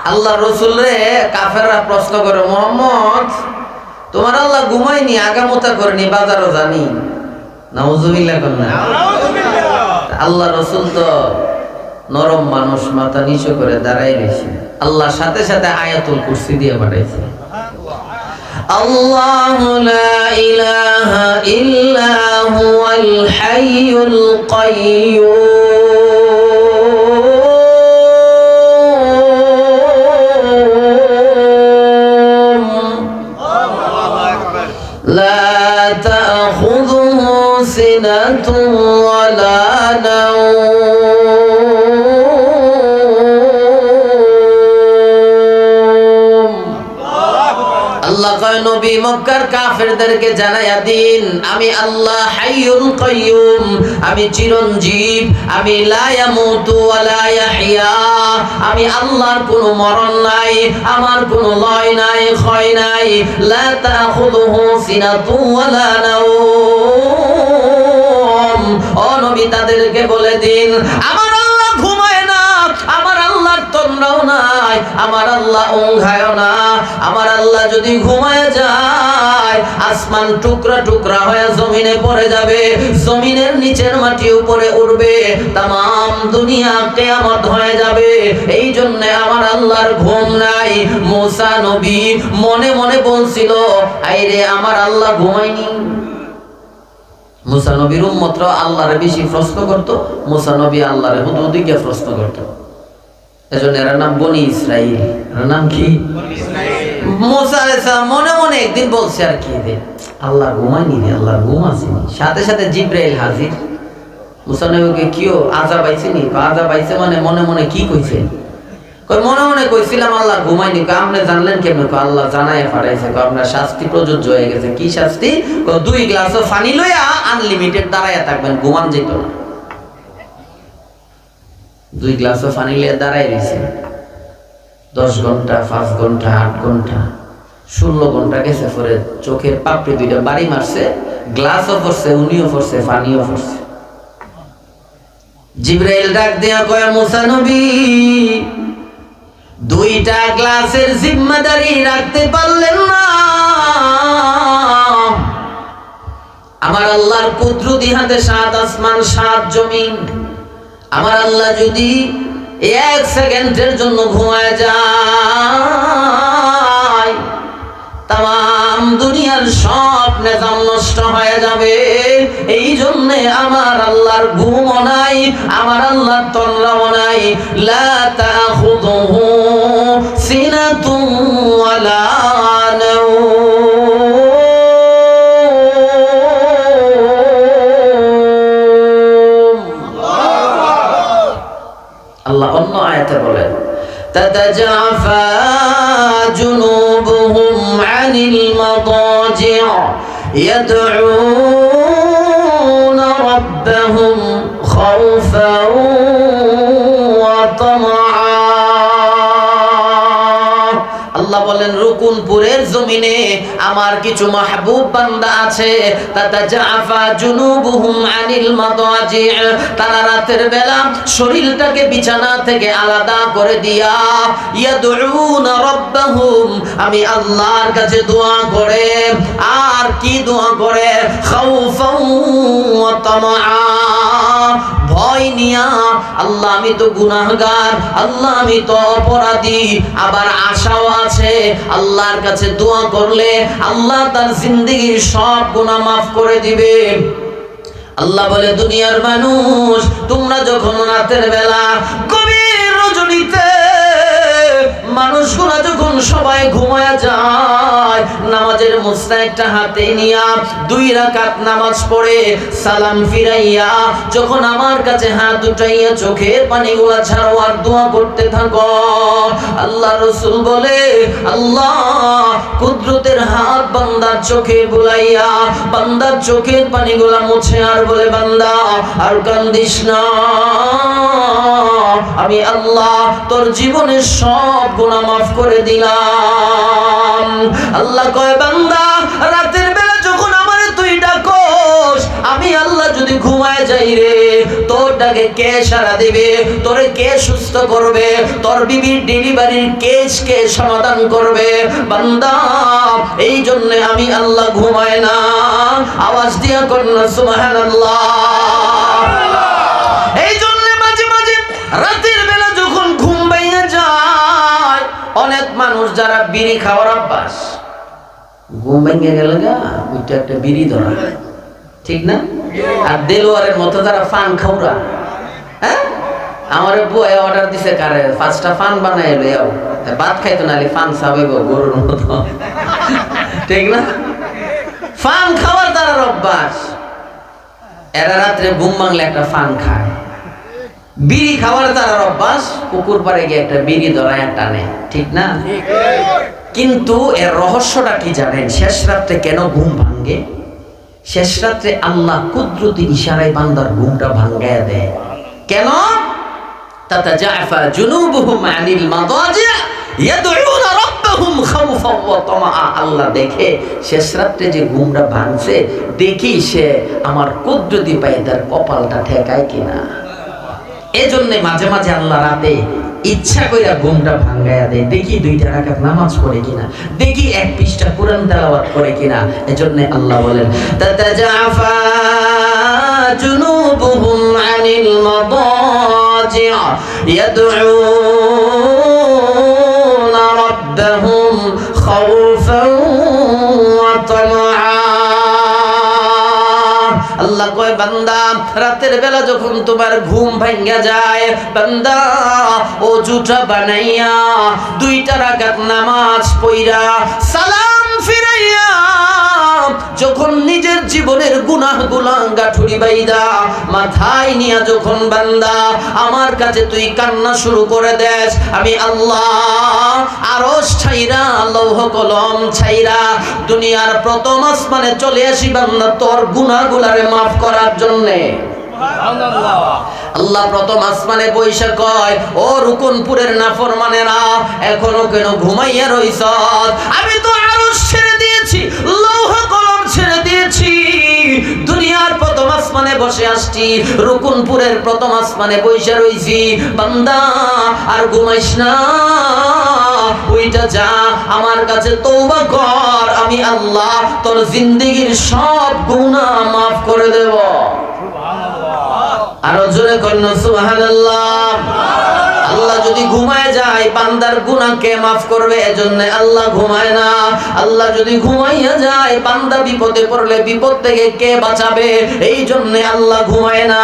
আল্লাহ রসুল রে কাফেররা প্রশ্ন করে, মুহাম্মদ তোমার আল্লাহ ঘুমায়নি, আগামোতা করেনি, বাজারও জানি? নাউজুবিল্লাহ কোন না। আল্লাহ রসুল তো নরম মানুষ, মাথা নিচু করে দাঁড়াই রয়েছে। আল্লাহ সাথে সাথে আয়াতুল কুরসি দিয়ে পাঠাইছে। আল্লাহু লা ইলাহা ইল্লা হুয়াল হাইয়ুল কাইয়্যুম লা তাখুযুহু সিনাতুন ওয়ালা নাওম নবী মক্কার কাফেরদেরকে জানায়া দিন, আমি আল্লাহ হাইয়ুল কাইয়্যুম, আমি চিরঞ্জীব, আমি লা ইয়ামুতু ওয়া লা ইয়াহইয়া, আমি আল্লাহর কোনো মরণ নাই, আমার কোনো লয় নাই, ক্ষয় নাই। লা তাখুযুহু সিনাতু ওয়া লা নাওম। ও নবী তাদেরকে বলে দিন, আমার আল্লাহ ঘুমায় না, আমার আল্লাহর তন্দ্রাও নাই, আমার আল্লাহ ઊંઘায় না। আমার আল্লাহ যদি ঘুমায় যায়, আসমান টুকরা টুকরা হয়ে জমিনে পড়ে যাবে, জমিনের নিচের মাটি উপরে উঠবে, তামাম দুনিয়া কিয়ামত হয়ে যাবে। এই জন্য আমার আল্লাহর ঘুম নাই। মুসা নবী মনে মনে বলছিল, আইরে আমার আল্লাহ ঘুমায়নি। মুসা নবীর উম্মতরা আল্লাহরে বেশি প্রশ্ন করত, মুসা নবী আল্লাহরে হুদুদিকে প্রশ্ন করত। এজন্য এর নাম বনি ইসরাইল। এর নাম কি? মুসা আলাইহিস সালাম মনে মনে একদিন বলছে, আর কি রে আল্লাহ ঘুমায়নি রে, আল্লাহর ঘুম আসেনি। সাথে সাথে জিবরাইল হাজির। মুসা নবীকে কিও আযাব আইছে নি? আযাব আইছে মানে মনে মনে কি কইছে? কই মনে মনে কইছিলাম আল্লাহ ঘুমাইনি। কই আপনি জানলেন কেমনে? কই আল্লাহ জানায় পাঠাইছে। কই আপনার শাস্তি প্রযোজ্য হয়ে গেছে। কি শাস্তি? কই 2 গ্লাস পানি লইয়া আনলিমিটেড দাঁড়ায়া থাকবেন, ঘুমান যেত না। 2 গ্লাস পানি লইয়া দাঁড়ায় রইছে 10 ঘন্টা, 5 ঘন্টা, 8 ঘন্টা, 16 ঘন্টা গেছে। পরে চোখের পাপড়ি দুইটা বাড়ি মারছে, গ্লাসও পড়ছে, উনিও পড়ছে, পানিও পড়ছে। জিবরাইল ডাক দিয়া কয় মুসা নবী, 2টা গ্লাসের জিম্মাদারি রাখতে পারলেন না। আমার আল্লাহর কুদরতি হাতে 7 আসমান 7 জমিন। আমার আল্লাহ যদি 1 সেকেন্ডের জন্য ঘুমায় যায়, তাম দুনিয়ার সব নিজাম নষ্ট হয়ে যাবে। এই জন্য আমার আল্লাহর ঘুমও নাই, আমার আল্লাহর তন্দ্রাও নাই। লা তাখুযুহু সিনাতুন ওয়ালা নাওম। আল্লাহ অন্য আয়াতে বলেন তাতাজাফা জুনুবুহুম আনিল মাদাজি'আ ইয়াদউনা রাব্বাহুম খাউফান ওয়া তামআ। আল্লাহ বলেন রুকুনপুরের জমিনে আমার কিছু মাহবুব বান্দা আছে। তাতাজাফা জুনুবুহুম আনিল মাদাজি', তারা রাতের বেলা শরীরটাকে বিছানা থেকে আলাদা করে দিয়া ইয়াদউনা রাব্বাহুম, আমি আল্লাহর কাছে দোয়া করে। আর কি দোয়া করে? খাউফান ওয়া তামআ, ভয় নিয়া। আল্লাহ আমি তো গুনাহগার, আল্লাহ আমি তো অপরাধী। আবার আশাও আছে, আল্লাহর কাছে দোয়া করলে আল্লাহ তার জিন্দেগীর সব গুনাহ মাফ করে দিবে। আল্লাহ বলে দুনিয়ার মানুষ, তোমরা যখন রাতের বেলা গভীর রজনীতে মানুষগুলা যখন সবাই ঘুমায়া যায়, নামাজের মুস্তাহিদটা হাতে নিয়া 2 রাকাত নামাজ পড়ে সালাম ফিরাইয়া যখন আমার কাছে হাত উঠাইয়া চোখের পানিগুলা ছাড়ো আর দোয়া করতে থাকো, আল্লাহ রাসূল বলে আল্লাহ কুদরতের হাত বান্দার চোখে বুলাইয়া বান্দার চোখের পানিগুলা মুছে আর বলে বান্দা আর কান্দিস না, আমি আল্লাহ তোর জীবনের সব গুনাহ মাফ করে দিলাম। আল্লাহ কয় বান্দা রাতের বেলা যখন আমারে তুই ডাকোস, আমি আল্লাহ যদি ঘুমায় যাই রে, তোর ডাকে কে সাড়া দিবে? তোরে কে সুস্থ করবে? তোর বিবির ডেলিভারির কেস কে সমাধান করবে? বান্দা এই জন্য আমি আল্লাহ ঘুমায় না। আওয়াজ দিয়া কন্যা সুবহানাল্লাহ। এই জন্য মাঝে মাঝে রাতের বেলা যখন ঘুম ভাঙে যায়, অনেক মানুষ যারা বিড়ি খাওয়ার অভ্যাস, ঘুম ভেঙে গেল গা ওইটা একটা বিড়ি ধরা, ঠিক না? আর দেলোয়ারের মতো যারা পান খাওয়া, হ্যাঁ, আমার বউ অর্ডার দিছে কারে 5টা পান বানাই লইয়াও, ভাত খাইতো না পান খাবে গরুর মতো, ঠিক না? পান খাওয়ার তার অভ্যাস, এরা রাত্রে ঘুম ভাঙলে একটা পান খায়। বিড়ি খাওয়ার তার অভ্যাস, পুকুর পাড়ে গিয়ে একটা বিড়ি ধরায় টানে, ঠিক না? কিন্তু এর রহস্যটা কি জানেন? শেষ রাত্রে কেন ঘুম ভাঙ্গে? শেষ রাত্রে আল্লাহ কুদরতি ইশারায় বান্দার ঘুমটা ভাঙ্গায়া দেয়। কেন? তাতাজাফা জুনুবুহুম আনিল মাদাজি' ইয়াদউনা রাব্বাহুম খাউফান ওয়া তামআ। আল্লাহ দেখে শেষ রাত্রে যে ঘুমটা ভাঙছে, দেখি সে আমার কুদরতি পায়ে তার কপালটা ঠেকায় কিনা। এজন্য মাঝে মাঝে আল্লাহ রাতে ইচ্ছা কইরা ঘুমটা ভাঙায়া দেয়, দেখি 2টা রাকাত নামাজ পড়ে কিনা, দেখি 1 পৃষ্ঠা কোরআন তেলাওয়াত করে কিনা। এজন্য আল্লাহ বলেন তাতাজাফা জুনুবুহুম আনিল মাদাজি' ইয়াদউনা রাব্বাহুম খাউফান ওয়া তামআ। আল্লাহ কয় বান্দা রাতের বেলা যখন তোমার ঘুম ভাঙা যায়, বান্দা ওযুটা বানাইয়া 2টা রাকাত নামাজ পড়া সালাম ফিরাইয়া যখন নিজের জীবনের গুনাহগুলা গাঠুরি বাইদা মাথায় নিয়া যখন বান্দা আমার কাছে তুই কান্না শুরু করে দেস, আমি আল্লাহ আরশ ছাইরা লৌহ কলম ছাইরা দুনিয়ার প্রথম আসমানে চলে আসি বান্দা তোর গুনাহগুলারে মাফ করার জন্যে। আল্লাহ প্রথম আসমানে বৈশা কয়, ও রুকুনপুরের নাফরমানেরা এখনো কেন ঘুমাইয়া রইছ? আমি তো আরশ ছেড়ে দিয়েছি, লৌহ কলম ছেড়ে দিয়েছি, দুনিয়ার প্রথম আসমানে বসে আসছি, রুকুনপুরের প্রথম আসমানে বৈশা রইছি। বান্দা আর ঘুমাইস না, ওইটা যা আমার কাছে তওবা কর, আমি আল্লাহ তোর জিন্দেগীর সব গুনাহ মাফ করে দেব। আরো জোরে কন্যা সুবহানাল্লাহ। আল্লাহ যদি ঘুমায় যায় বান্দার গুনাহ কে মাফ করবে? এজন্য আল্লাহ ঘুমায় না। আল্লাহ যদি ঘুমাইয়া যায় বান্দা বিপদে পড়লে বিপদ থেকে কে বাঁচাবে? এই জন্য আল্লাহ ঘুমায় না।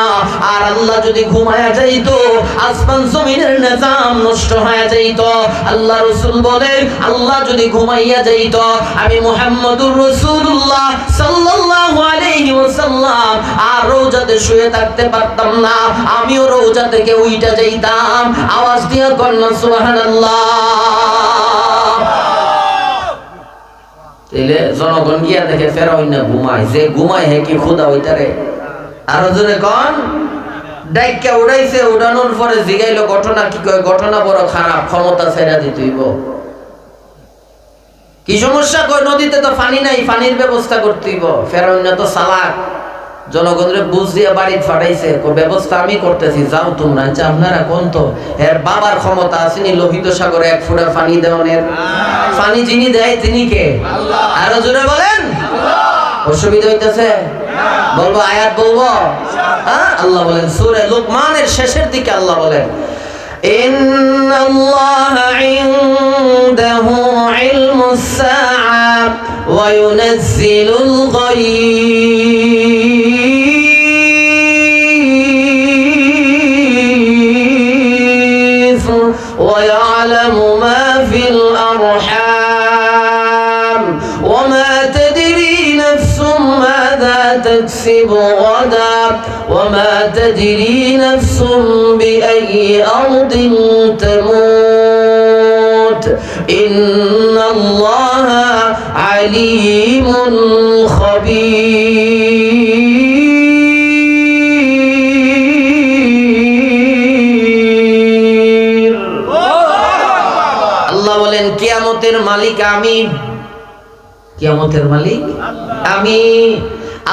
আর আল্লাহ যদি ঘুমায়া যাইতো আসমান জমিনের নিজাম নষ্ট হয়ে যাইতো। আল্লাহ রাসূল বলেন, আল্লাহ যদি ঘুমাইয়া যাইতো আমি মুহাম্মদুর রাসূলুল্লাহ সাল্লাল্লাহু আলাইহি ওয়াসাল্লাম আর রওজাতে শুয়ে থাকতে পারতাম না, আমিও রওজা থেকে উইঠা যাইতাম। আওয়াজ দিয়া কন্যা সুবহানাল্লাহ। তাইলে জনগণ গিয়া দেখে ফেরাউন না ঘুমায়, যে ঘুমায় হে কি খোদা হইতারে? আরো জোরে কোন। ডাইকা উড়াইছে, উড়ানোর পরে জিগাইলো ঘটনা কি? কয় ঘটনা বড় খারাপ, ক্ষমতা ছেড়া দিতেইব। কি সমস্যা? কয় নদীতে তো পানি নাই, পানির ব্যবস্থা করতেইব। ফেরাউন না তো চালাক, জনগণরে বুঝ দিয়ে বাড়ি ফাটাইছে, ব্যবস্থা আমি করতেছি, যাও তোমরা। আচ্ছা আপনারা কোন তো এর বাবার ক্ষমতা আসেনি লোহিত সাগরে এক ফোঁটা পানি দেওয়ানের? পানি যিনি দেয় তিনি কে? আরো জোরে বলেন। অসুবিধা হইতেছে? বলবো আয়াত বলবো? আল্লাহ বলেন সূরা লুকমানের শেষের দিকে আল্লাহ বলেন, ইন্নাল্লাহা ইনদাহু ইলমুস সাআ ওয়া ইউনাজ্জিলুল গায়ব ওয়া ইয়ালামু মা ফিল আরহাম ওয়া মা তাদরি নাফসুম মাযা তাকসিবু গাদা ওয়া মা তাদরি নাফসুম বিআইয়ি আরদিন তামুত ইন্নাল্লাহা আলীমুন খাবীর। আল্লাহ বলেন কিয়ামতের মালিক আমি। কিয়ামতের মালিক আমি।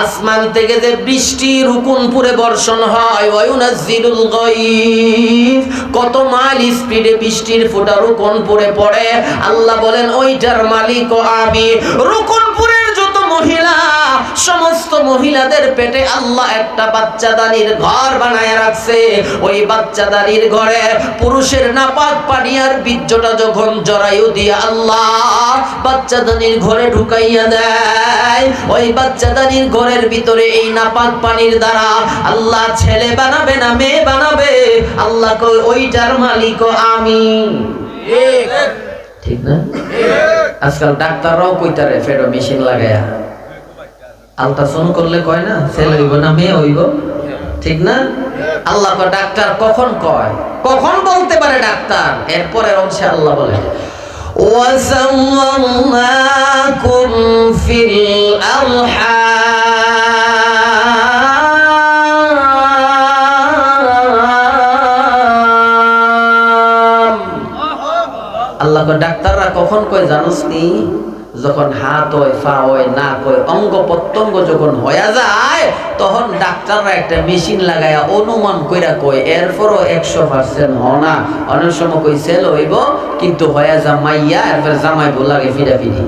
আসমান থেকে যে বৃষ্টি রুকুনপুরে বর্ষণ হয়, ওয়ায়ুনাজ্জিলুল গায়ব, কত মাইল স্পিডে বৃষ্টির ফোঁটা রুকুনপুরে পড়ে, আল্লাহ বলেন ওইটার মালিকও আমি। রুকুনপুরের যত মহিলা, সমস্ত মহিলাদের পেটে আল্লাহ একটা বাচ্চাদানির ঘর বানায় রাখছে। ওই বাচ্চাদানির ঘরে পুরুষের নাপাক পানি আর বীর্যটা যখন জরায়ু দিয়ে আল্লাহ বাচ্চাদানির ঘরে ঢুকাইয়া দেয়, ওই বাচ্চাদানির ঘরের ভিতরে এই নাপাক পানির দ্বারা আল্লাহ ছেলে বানাবে না মেয়ে বানাবে, আল্লাহ কই ওইটার মালিকও আমি। ঠিক না? আজকাল ডাক্তাররাও কইতারে ফেরো মেশিন লাগায়া আলট্রাসাউন্ড করলে কয় না ছেলে হইব না মেয়ে হইব, ঠিক না? আল্লাহ ডাক্তার কখন কয়, কখন বলতে পারে ডাক্তার? এরপরের অংশে আল্লাহ বলে ওয়াসাওয়ানাকুম ফিল আরহাম। আল্লাহ ডাক্তাররা কখন কয় জানোস নি? যখন হাত হয়, পা হয়, নাক হয়, অঙ্গ প্রত্যঙ্গ যখন হয়ে যায় তখন ডাক্তাররা একটা মেশিন লাগায়া অনুমান কইরা কয়, এরপরও 100% হয় না, অনেক সময় কই সেল হইব কিন্তু হয়ে যা মাইয়া, এরপর জামাই লাগে ফিরাফিরি,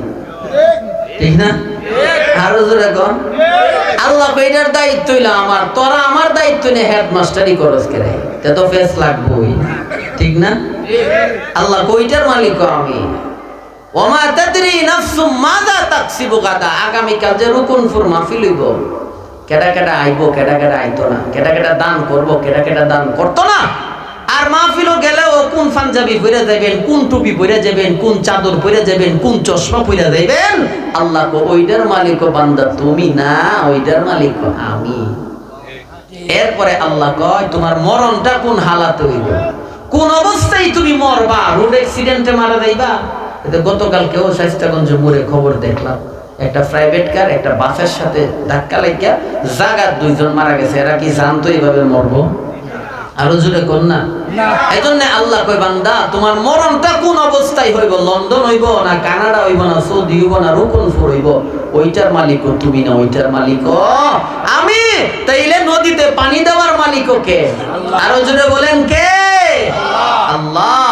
ঠিক না? আরো জোরে কোন। আল্লাহ কইটার দায়িত্ব হইলো আমার, তোরা আমার দায়িত্ব নিয়ে হেডমাস্টারি করস করে, তে তো ফেস লাগবই, ঠিক না? আল্লাহ কইটার মালিক আমি। ওমা তাদরি নাফসুম মাযা তাকসিবু গাদা। আগামীকাল যে রুকুনপুর মাহফিল হইব, কেডা কেডা আইব, কেডা কেডা আইতো না, কেডা কেডা দান করব, কেডা কেডা দান করতো না, আর মাহফিলও গেলেও কোন পাঞ্জাবি পরে যাবেন, কোন টুপি পরে যাবেন, কোন চাদর পরে যাবেন, কোন চশমা পরে যাবেন, আল্লাহ কো ওইটার মালিক বান্দা তুমি না, ওইটার মালিক আমি। এরপরে আল্লাহ কয় তোমার মরণটা কোন হালাতে হইবে, কোন অবস্থায় তুমি মরবা, রোড অ্যাক্সিডেন্টে মারা যাইবা। গতকালকেও শাইস্তাগঞ্জ মোড়ে খবর দেখলাম, একটা প্রাইভেট কার একটা বাসের সাথে ধাক্কা লাগিয়া জাগার 2 জন মারা গেছে। এরা কি জানতো এইভাবে মরবো? আরো জোরে কোন না। এই জন্য আল্লাহ কয় বান্দা তোমার মরণটা কোন অবস্থায় হইব, লন্ডন হইব না কানাডা হইব না সৌদি হইব না রুকনপুর হইব, ওইটার মালিক তুমি না, ওইটার মালিক আমি। তাইলে নদীতে পানি দেওয়ার মালিক কে? আরো জোরে বলেন কে? আল্লাহ।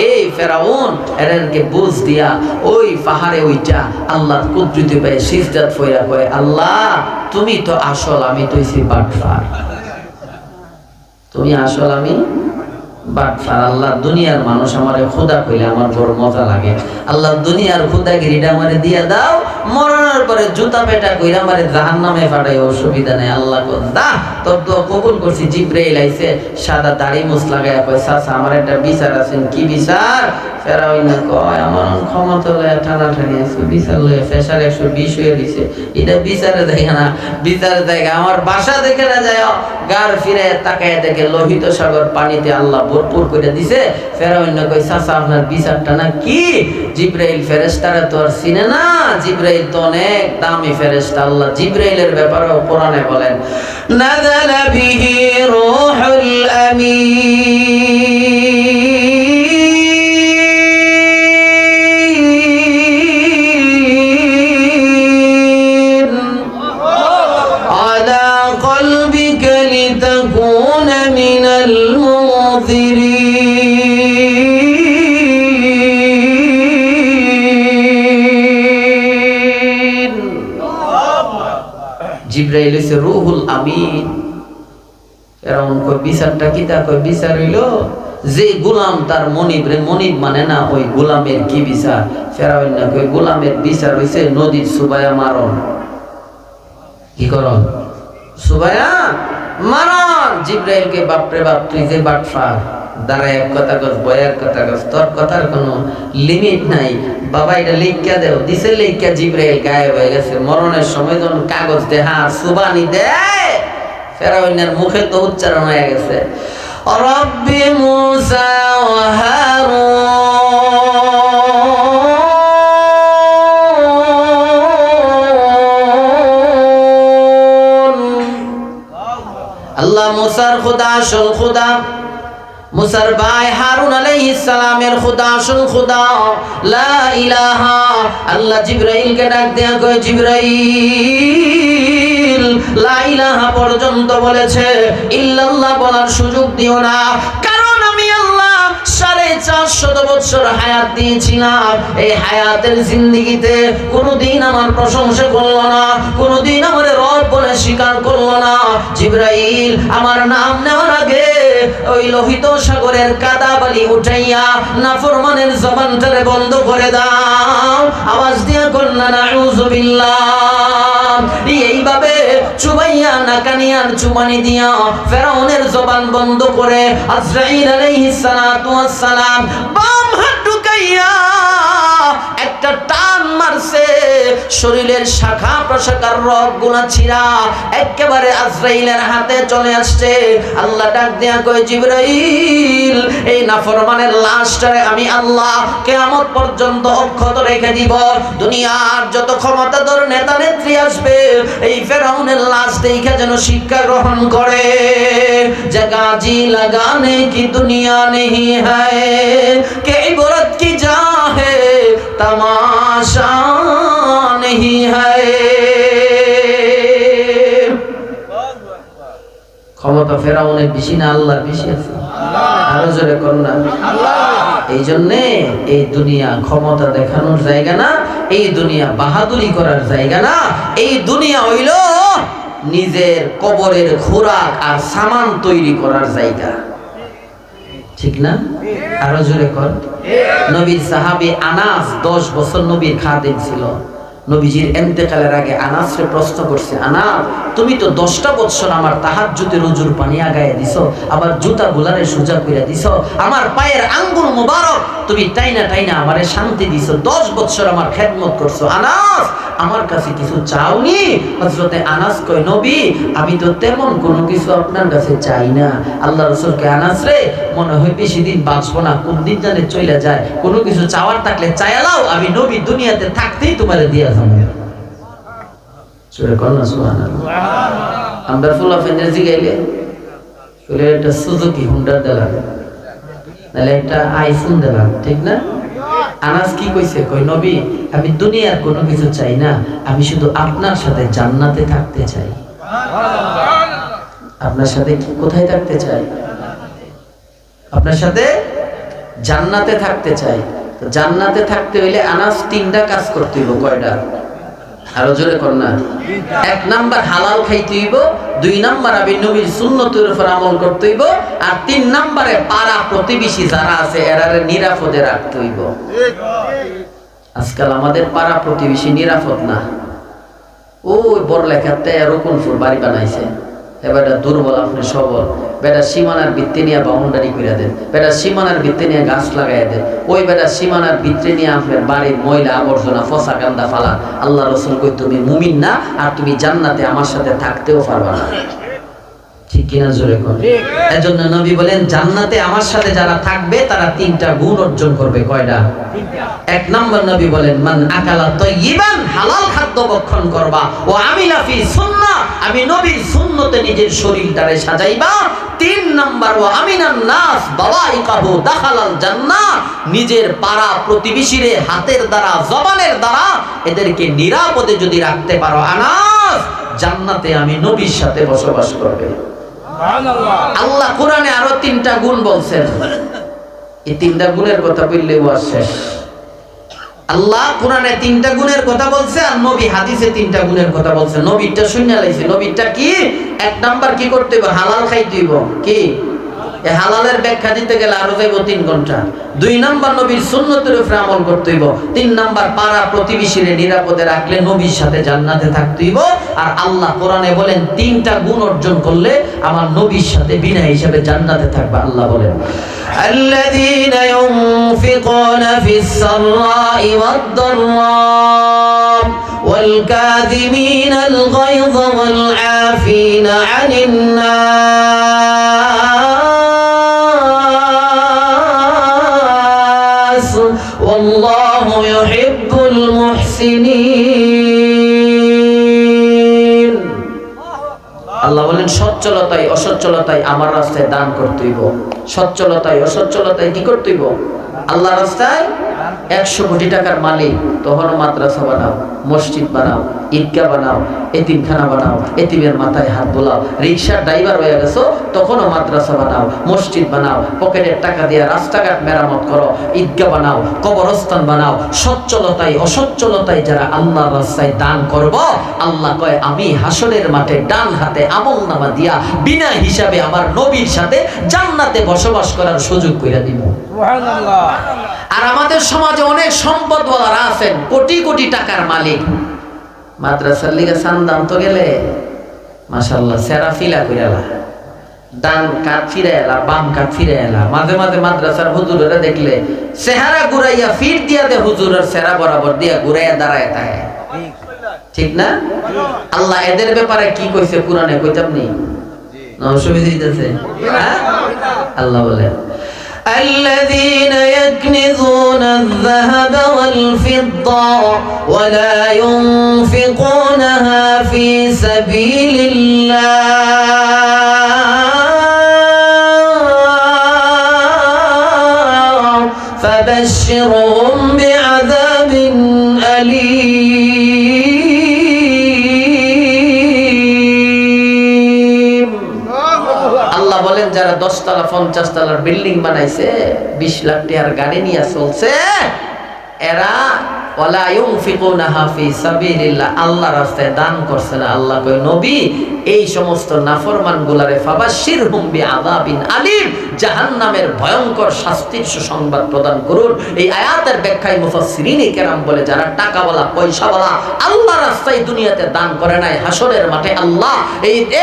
এই ফেরাউন এরকে বুঝ দিয়া ওই পাহাড়ে ওইটা আল্লাহর কুদরতে পায় সিজদাত ফইরা কয় আল্লাহ তুমি তো আসল, আমি তো হইছি বাটফার। তুমি আসল, আমি বাটফার। আল্লাহ দুনিয়ার মানুষ আমারে খোদা কইলে আমার বড় মজা লাগে। আল্লাহ দুনিয়ার খোদাগিরিটা আমারে দিয়া দাও, মরণের পরে জুতা পেটা কইরা আমারে জাহান্নামে পাঠাই, অসুবিধা নেই। আল্লাহ কয় দা তোর তো কবুল করছি। জিবরাইল আইছে সাদা দাড়ি মুছ লাগায়া কয় চাচা আমার একটা বিচার আছেন। কি বিচার? ফেরাউন কয় আমার ক্ষমতা লয়ে টানাটানি আছে, বিচার লয়ে প্রেসার 120 হয়ে দিছে। এটা বিচারে দেখে না, বিচারে দেখে আমার বাসা দেখে না যায়, গার ফিরে তাকায় দেখে লোহিত সাগর পানিতে আল্লাহ ভরপুর করে দিছে। ফেরাউন কয় চাচা আপনার বিচারটা না কি? জিবরাইল ফেরেশতারা তো আর চিনে না, জিবরাইল তো অনেক দামি ফেরেশতা। আল্লাহ জিবরাইলের ব্যাপারেও কোরআনে বলেন নাযালা বিহি রূহুল আমিন আলা কলবিকা লিতাকুনা মিনাল মুনযিরিন। জিবরাইল হইছে রূহুল আমিন। ফেরাউন কয় বিচারটা কি? তা কয় বিচার হইল যে গোলাম তার মনিব রে, মনিব মানে না ওই গোলামের কি বিচার? ফেরাউন না কয় গোলামের বিচার হইছে নদীর সুবায়া মারণ। কি করন? সুবায়া মারণ। জিবরাইলকে বাপরে বাপ তুই যে বাটফার, দাঁড়ায় এক কথা কস, বয় এক কথা কস, তোর কথার কোনো লিমিট নাই। বাবা এটা লিখা দেও, দিছে লিখা জিবরাইল গায়েব হয়ে গেছে। মরণের সময় যখন কাগজ দেয় আর সুবানি দেয়, ফেরাউনের মুখে তো উচ্চারণ হয়ে গেছে রব্বি মুসা ওয়া হারুন। আল্লাহ মুসার খোদা আসল খোদা, মুসার ভাই হারুন আলাইহিস সালামের খোদা আসল খোদা। লা ইলাহা। আল্লাহ জিবরাইলকে ডাক দেয়া কয় জিবরাইল লা ইলাহা পর্যন্ত বলেছে, ইল্লাল্লাহ বলার সুযোগ দিও না, কারণ আমি আল্লাহ 450 বছর হায়াত দিয়েছিলাম। এই হায়াতের জিন্দেগিতে কোনোদিন আমার প্রশংসা করলো না, কোনোদিন আমার রব বলে স্বীকার করলো না। জিবরাইল আমার নাম নেওয়ার আগে ওই লোহিত সাগরের কাদা বালি উঠাইয়া নাফরমানের জবানটারে বন্ধ করে দাও। আওয়াজ দিয়া কন্যা নাউযুবিল্লাহ। এইভাবে চুবাইয়া নাকানিয়ার চুবানি দিয়া ফেরাউনের জবান বন্ধ করে আজরাইল আলাইহিস সালাতু ওয়াস সালাম বাম হাত ঢুকাইয়া একটা টান মারছে, শরীরের শাখা প্রশাখার রগগুলা ছিঁড়া একেবারে আজরাইলের হাতে চলে আসছে। আল্লাহ ডাক দেয়া কয় জিবরাইল এই নাফরমানের লাশটারে আমি আল্লাহ কিয়ামত পর্যন্ত অক্ষত রেখে দিব। দুনিয়ার যত ক্ষমতাধর নেতা নেত্রী আসবে এই ফেরাউনের লাশ দেখে যেন শিক্ষা গ্রহণ করে যে গাজি লাগানে কি দুনিয়া নেহি হ্যায়, কে ইবরত কি যা হে तमाशा नहीं है। ক্ষমতা ফেরাউনের বেশি না আল্লাহর বেশি আছে? আরো জোরে কোন না। এই জন্যে এই দুনিয়া ক্ষমতা দেখানোর জায়গা না, এই দুনিয়া বাহাদুরি করার জায়গা না। এই দুনিয়া হইল নিজের কবরের খোরাক আর সামান তৈরি করার জায়গা, ঠিক না? আরো জোরে কর। নবীর সাহাবী আনাস 10 বছর নবীর খাদেম ছিল। নবীজির ইন্তেকালের আগে আনাসরে প্রশ্ন করছে, আনাস তুমি তো 10টা বছর আমার তাহাজ্জুদের রুজুর পানি আগায় দিছো, আবার জুতা গুলারে সোজা কইরা দিছো, আমার পায়ের আঙ্গুল মোবারক তুমি টাইনা টাইনা আমারে শান্তি দিছো, 10 বছর আমার খেদমত করছো, আনাস আমার কাছে কিছু চাওনি? হযরতে আনাস কয়, নবী আমি তো তেমন কোনো কিছু আপনার কাছে চাই না। আল্লাহ রাসূলকে, আনাস রে মনে হয় বেশি দিন বাঁচবো না, কোন দিন জানে চলে যায়, কোনো কিছু চাওয়ার থাকলে চাইলাও, আমি নবী দুনিয়াতে থাকতেই তোমারে দিয়া যাবো। সূরা কন্যা সুবহানাল্লাহ। আমরা ফুলা ফেনে জিগাইলে বলে একটা সুজুকি হুন্ডা দিলাম, নাহলে একটা আইফোন দিলাম, ঠিক না? আনাস কি কইছে? কই নবী আমি দুনিয়ার কোনো কিছু চাই না, আমি শুধু আপনার সাথে জান্নাতে থাকতে চাই। আপনার সাথে কোথায় থাকতে চাই? আপনার সাথে জান্নাতে থাকতে চাই। তো জান্নাতে থাকতে হইলে আনাস 3টা কাজ করতে হইব। কয়টা? আরো জোরে কর না। 1 নাম্বার হালাল খাইতে হইব, 2 নাম্বার আমি নবীর সুন্নতের উপর আমল করতে হইব, আর 3 নাম্বারে পাড়া প্রতিবেশী যারা আছে এরারে নিরাপদে রাখতে হইব। আজকাল আমাদের পাড়া প্রতিবেশী নিরাপদ না। ওই বড়লেখাতে রকুনপুর বাড়ি বানাইছে, এবারে দুর্বল আপনি সবল, বেটা সীমানার ভিত্তি নিয়ে বাউন্ডারি করে দেন, বেটা সীমানার ভিত্তি নিয়ে গাছ লাগাই দেন, ওই বেটা সীমানার ভিত্তি নিয়ে আপনার বাড়ির ময়লা আবর্জনা ফসা কান্দা ফালান। আল্লাহ রাসূল কই তুমি মুমিন না, আর তুমি জান্নাতে আমার সাথে থাকতেও পারবা না। ঠিক কিনা জোরে কোন? এজন্য নবী বলেন জান্নাতে আমার সাথে যারা থাকবে তারা 3টা গুণ অর্জন করবে। কয়টা? 1 নাম্বার নবী বলেন মান আকালা তাইয়িবান, হালাল খাদ্য ভক্ষণ করবা, ও আমিলা ফি সুন্নাহ, আমি নবীর সুন্নতে নিজের শরীরটারে সাজাইবা। 3 নাম্বার ও আমিনান নাস বাওয়াইকাহু দাখালাল জান্নাহ, নিজের পাড়া প্রতিবেশীরে হাতের দ্বারা জবানের দ্বারা এদেরকে নিরাপদে যদি রাখতে পারো, আনাস জান্নাতে আমি নবীর সাথে বসবাস করবে। আল্লাহ কোরআনে আরো 3টা গুণ বলছেন, এই 3টা গুণের কথা বললে ওয়াজ শেষ। আল্লাহ কোরআনে 3টা গুণের কথা বলছে, আর নবী হাদিসে 3টা গুণের কথা বলছে। নবীরটা শুনিয়া লাইছে। নবীরটা কি? 1 নাম্বার কি করতে হবে? হালাল খাইতে হইব। কি? এই হালালের ব্যাখ্যা দিতে গেলে আরো যাইব 3 ঘন্টা। 2 নাম্বার নবীর সুন্নতের উপরে আমল করতে হইব। 3 নাম্বার পাড়া প্রতিবেশীরে নিরাপদে রাখলে নবীর সাথে জান্নাতে থাকতে হইব। আর আল্লাহ কোরআনে বলেন 3টা গুণ অর্জন করলে আমার নবীর সাথে বিনা হিসাবে জান্নাতে থাকবে। আল্লাহ বলেন الذين ينفقون في السراء والضراء والكاظمين الغيظ والعافين عن الناس والله يحب المحسنين। আল্লাহ বলেন সচ্ছলতায় অসচ্ছলতায় আমার রাস্তায় দান করতে হইব। সচ্ছলতায় অসচ্ছলতায় কি করতে হইব? আল্লাহ রাস্তায় 100 কোটি টাকার মালিক, তখন মাদ্রাসা বানাও, মসজিদ বানাও, ঈদগাহ বানাও, এতিমখানা বানাও, এতিমের মাথায় হাত বোলাও, রিকশার ড্রাইভার হয়ে গেছো তখনও মাদ্রাসা বানাও, মসজিদ বানাও, পকেটের টাকা দিয়ে রাস্তাঘাট মেরামত করো, ঈদগাহ বানাও, কবরস্থান বানাও। সচ্ছলতায় অসচ্ছলতায় যারা আল্লাহর রাস্তায় দান করব, আল্লাহ কয় আমি হাসরের মাঠে ডান হাতে আমলনামা দিয়া বিনা হিসাবে আমার নবীর সাথে জান্নাতে বসবাস করার সুযোগ করে দিব। সুবহানাল্লাহ। আর আমাদের সমাজে অনেক সম্পদওয়ালারা আছেন, কোটি কোটি টাকার মালিক, মাদ্রাসার লিগে সান্দান তো গেলে মাশাআল্লাহ সেরা ফিলা কইরালা, ডান কাত ফিরে এলা, বাম কাত ফিরে এলা। মাঝে মাঝে মাদ্রাসার হুজুরেরা দেখলে চেহারা ঘুরাইয়া ফির দিয়া দে, হুজুরের চেহারা বরাবর দিয়া ঘুরাইয়া দাঁড়ায় থাকে, ঠিক না? আল্লাহ এদের ব্যাপারে কি কইছে কুরআনে? কইতাম নি নবীজিতেছে। আল্লাহ বলে الذين يكنزون الذهب والفضة ولا ينفقونها في سبيل الله فبشرهم بعذاب أليم। আল্লাহ বলেন যারা 10 তলা 50 তলার বিল্ডিং বানাইছে, 20 লাখ টাকার গাড়ি নিয়ে চলছে, এরা ওয়ালা ইউনফিকুনাহা ফি সাবিলিল্লাহ, আল্লাহ রাস্তায় দান করছে না। আল্লাহ কয় নবী এই সমস্ত নাফরমান গুলারে ফাবাশশিরহুম বিআযাবিন আলীম, জাহান্নামের ভয়ঙ্কর শাস্তির সুসংবাদ প্রদান করুন। এই আয়াতের ব্যাখ্যায় মুফাসসিরিনে কেরাম বলে যারা টাকাওয়ালা পয়সাওয়ালা আল্লাহ রাস্তায় দুনিয়াতে দান করে নাই, হাসরের মাঠে আল্লাহ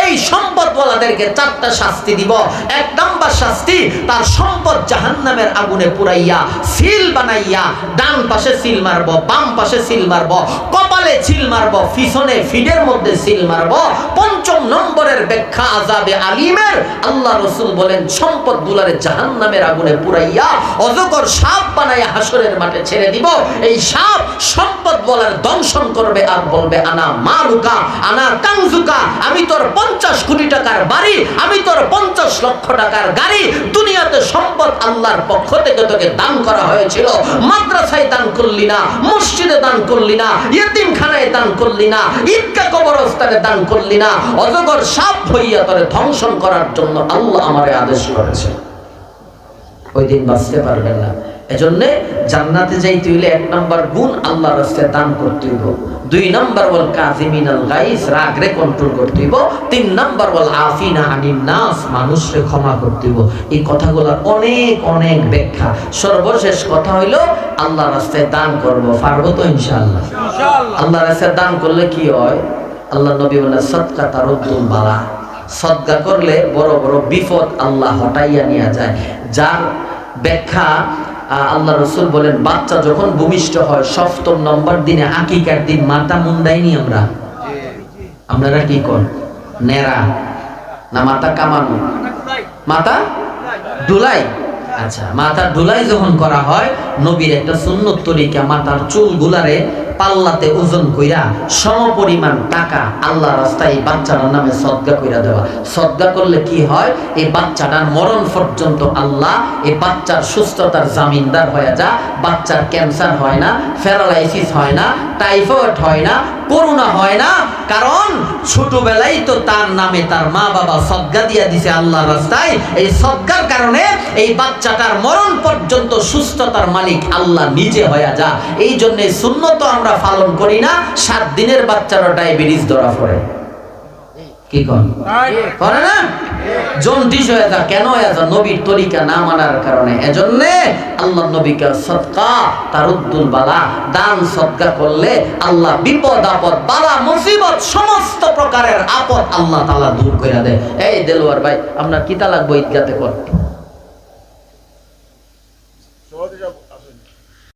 এই সম্পদওয়ালাদেরকে চারটা শাস্তি দিব। এক নাম্বার শাস্তি, তার সম্পদ জাহান্নামের আগুনে পুরাইয়া সিল বানাইয়া ডান পাশে সিল মারব, বাম পাশে সিল মারব, কপালে সিল মারব, পিছনে ফিডের মধ্যে সিল মারব। পঞ্চম নম্বরের ব্যাখ্যা আযাবে আলিমের, আল্লাহ রাসূল বলেন সম্পদ গুলারে জাহান্নামের আগুনে পুরাইয়া অজগর সাপ বানাইয়া হাসরের মাঠে ছেড়ে দিব। এই সাপ সম্পদ বলার দংশন করবে আর বলবে আনা মালুকা আনা কানজুকা, আমি তোর 50 কোটি টাকার বাড়ি, আমি তোর 50 লক্ষ টাকার গাড়ি। দুনিয়াতে সম্পদ আল্লাহর পক্ষ থেকে তোকে দান করা হয়েছিল, মাদ্রাসায় দান করলি না, মসজিদে দান করলি না, ইয়েতিমখানায় দান করলি না, ঈদগাহ কবরস্থানে দান করলি না, অজগর সাপ হইয়া তোরে ধ্বংসন করার জন্য আল্লাহ আমারে আদেশ করেছে। ওই দিন বাঁচতে পারবেন না। এজন্যে জান্নাতে যাইতে হইলে এক নাম্বার গুণ আল্লাহর রাস্তায় দান করতে হইব, দুই নাম্বার ওয়াল কাযিমিনাল গাইজ, রাগরে কন্ট্রোল করতে হইব, তিন নাম্বার ওয়াল আফিনা আনিন নাস, মানুষকে ক্ষমা করতে হইব। এই কথাগুলোর অনেক অনেক ব্যাখ্যা। সর্বশেষ কথা হইল আল্লাহর রাস্তায় দান করব, পারবো তো ইনশাআল্লাহ? আল্লাহর রাস্তায় দান করলে কি হয়? আল্লাহ নবী বলেন সাদকা তারুদ্দুল বালা, সদকা করলে বড় বড় বিপদ আল্লাহ হটাইয়া নিয়ে যায়। যার ব্যাখ্যা আল্লাহ রাসূল বলেন বাচ্চা যখন ভূমিষ্ঠ হয় 7ম নম্বর দিনে আকিকার দিন মাথা মুন্ডাইনি আপনারা কি কোন নেরা না মাথা কামানো, মাথা ডুলাই। আচ্ছা, মাথা ডুলাই যখন করা হয় নবীর একটা সুন্নত তরিকা, মাথার চুল গুলারে পাল্লাতে ওজন কইরা সমপরিমাণ টাকা আল্লাহ রাস্তায় বাচ্চাটার নামে সদকা কইরা দেওয়া। সদকা করলে কি হয়? এই বাচ্চাটার মরণ পর্যন্ত আল্লাহ এই বাচ্চার সুস্থতার জামিনদার হয়ে যা। বাচ্চার ক্যান্সার হয় না, প্যারালাইসিস হয় না, টাইফয়েড হয় না, করোনা হয় না, কারণ ছোটবেলায় তো তার নামে তার মা বাবা সদকা দিয়া দিছে আল্লাহ রাস্তায়। এই সদকার কারণে এই বাচ্চাটার মরণ পর্যন্ত সুস্থতার মালিক আল্লাহ নিজে হয়ে যা। এই জন্য সুন্নত আমরা পালন করি না। 7 দিনের বাচ্চারও ডায়াবেটিস ধরা পড়ে, কি কোন করে না? জন্ডিস হয়ে যা, কেন হয়ে যা? নবীর তরিকা না মানার কারণে। এজন্য আল্লাহ নবীকে সদকা তারুদ্দুল বালা, দান সদকা করলে আল্লাহ বিপদ আপদ বালা মুসিবত সমস্ত প্রকারের আপদ আল্লাহ তাআলা দূর করে দেয়। এই দেলোয়ার ভাই, আপনার কিতা লাগবে ঈদগাতে করতে?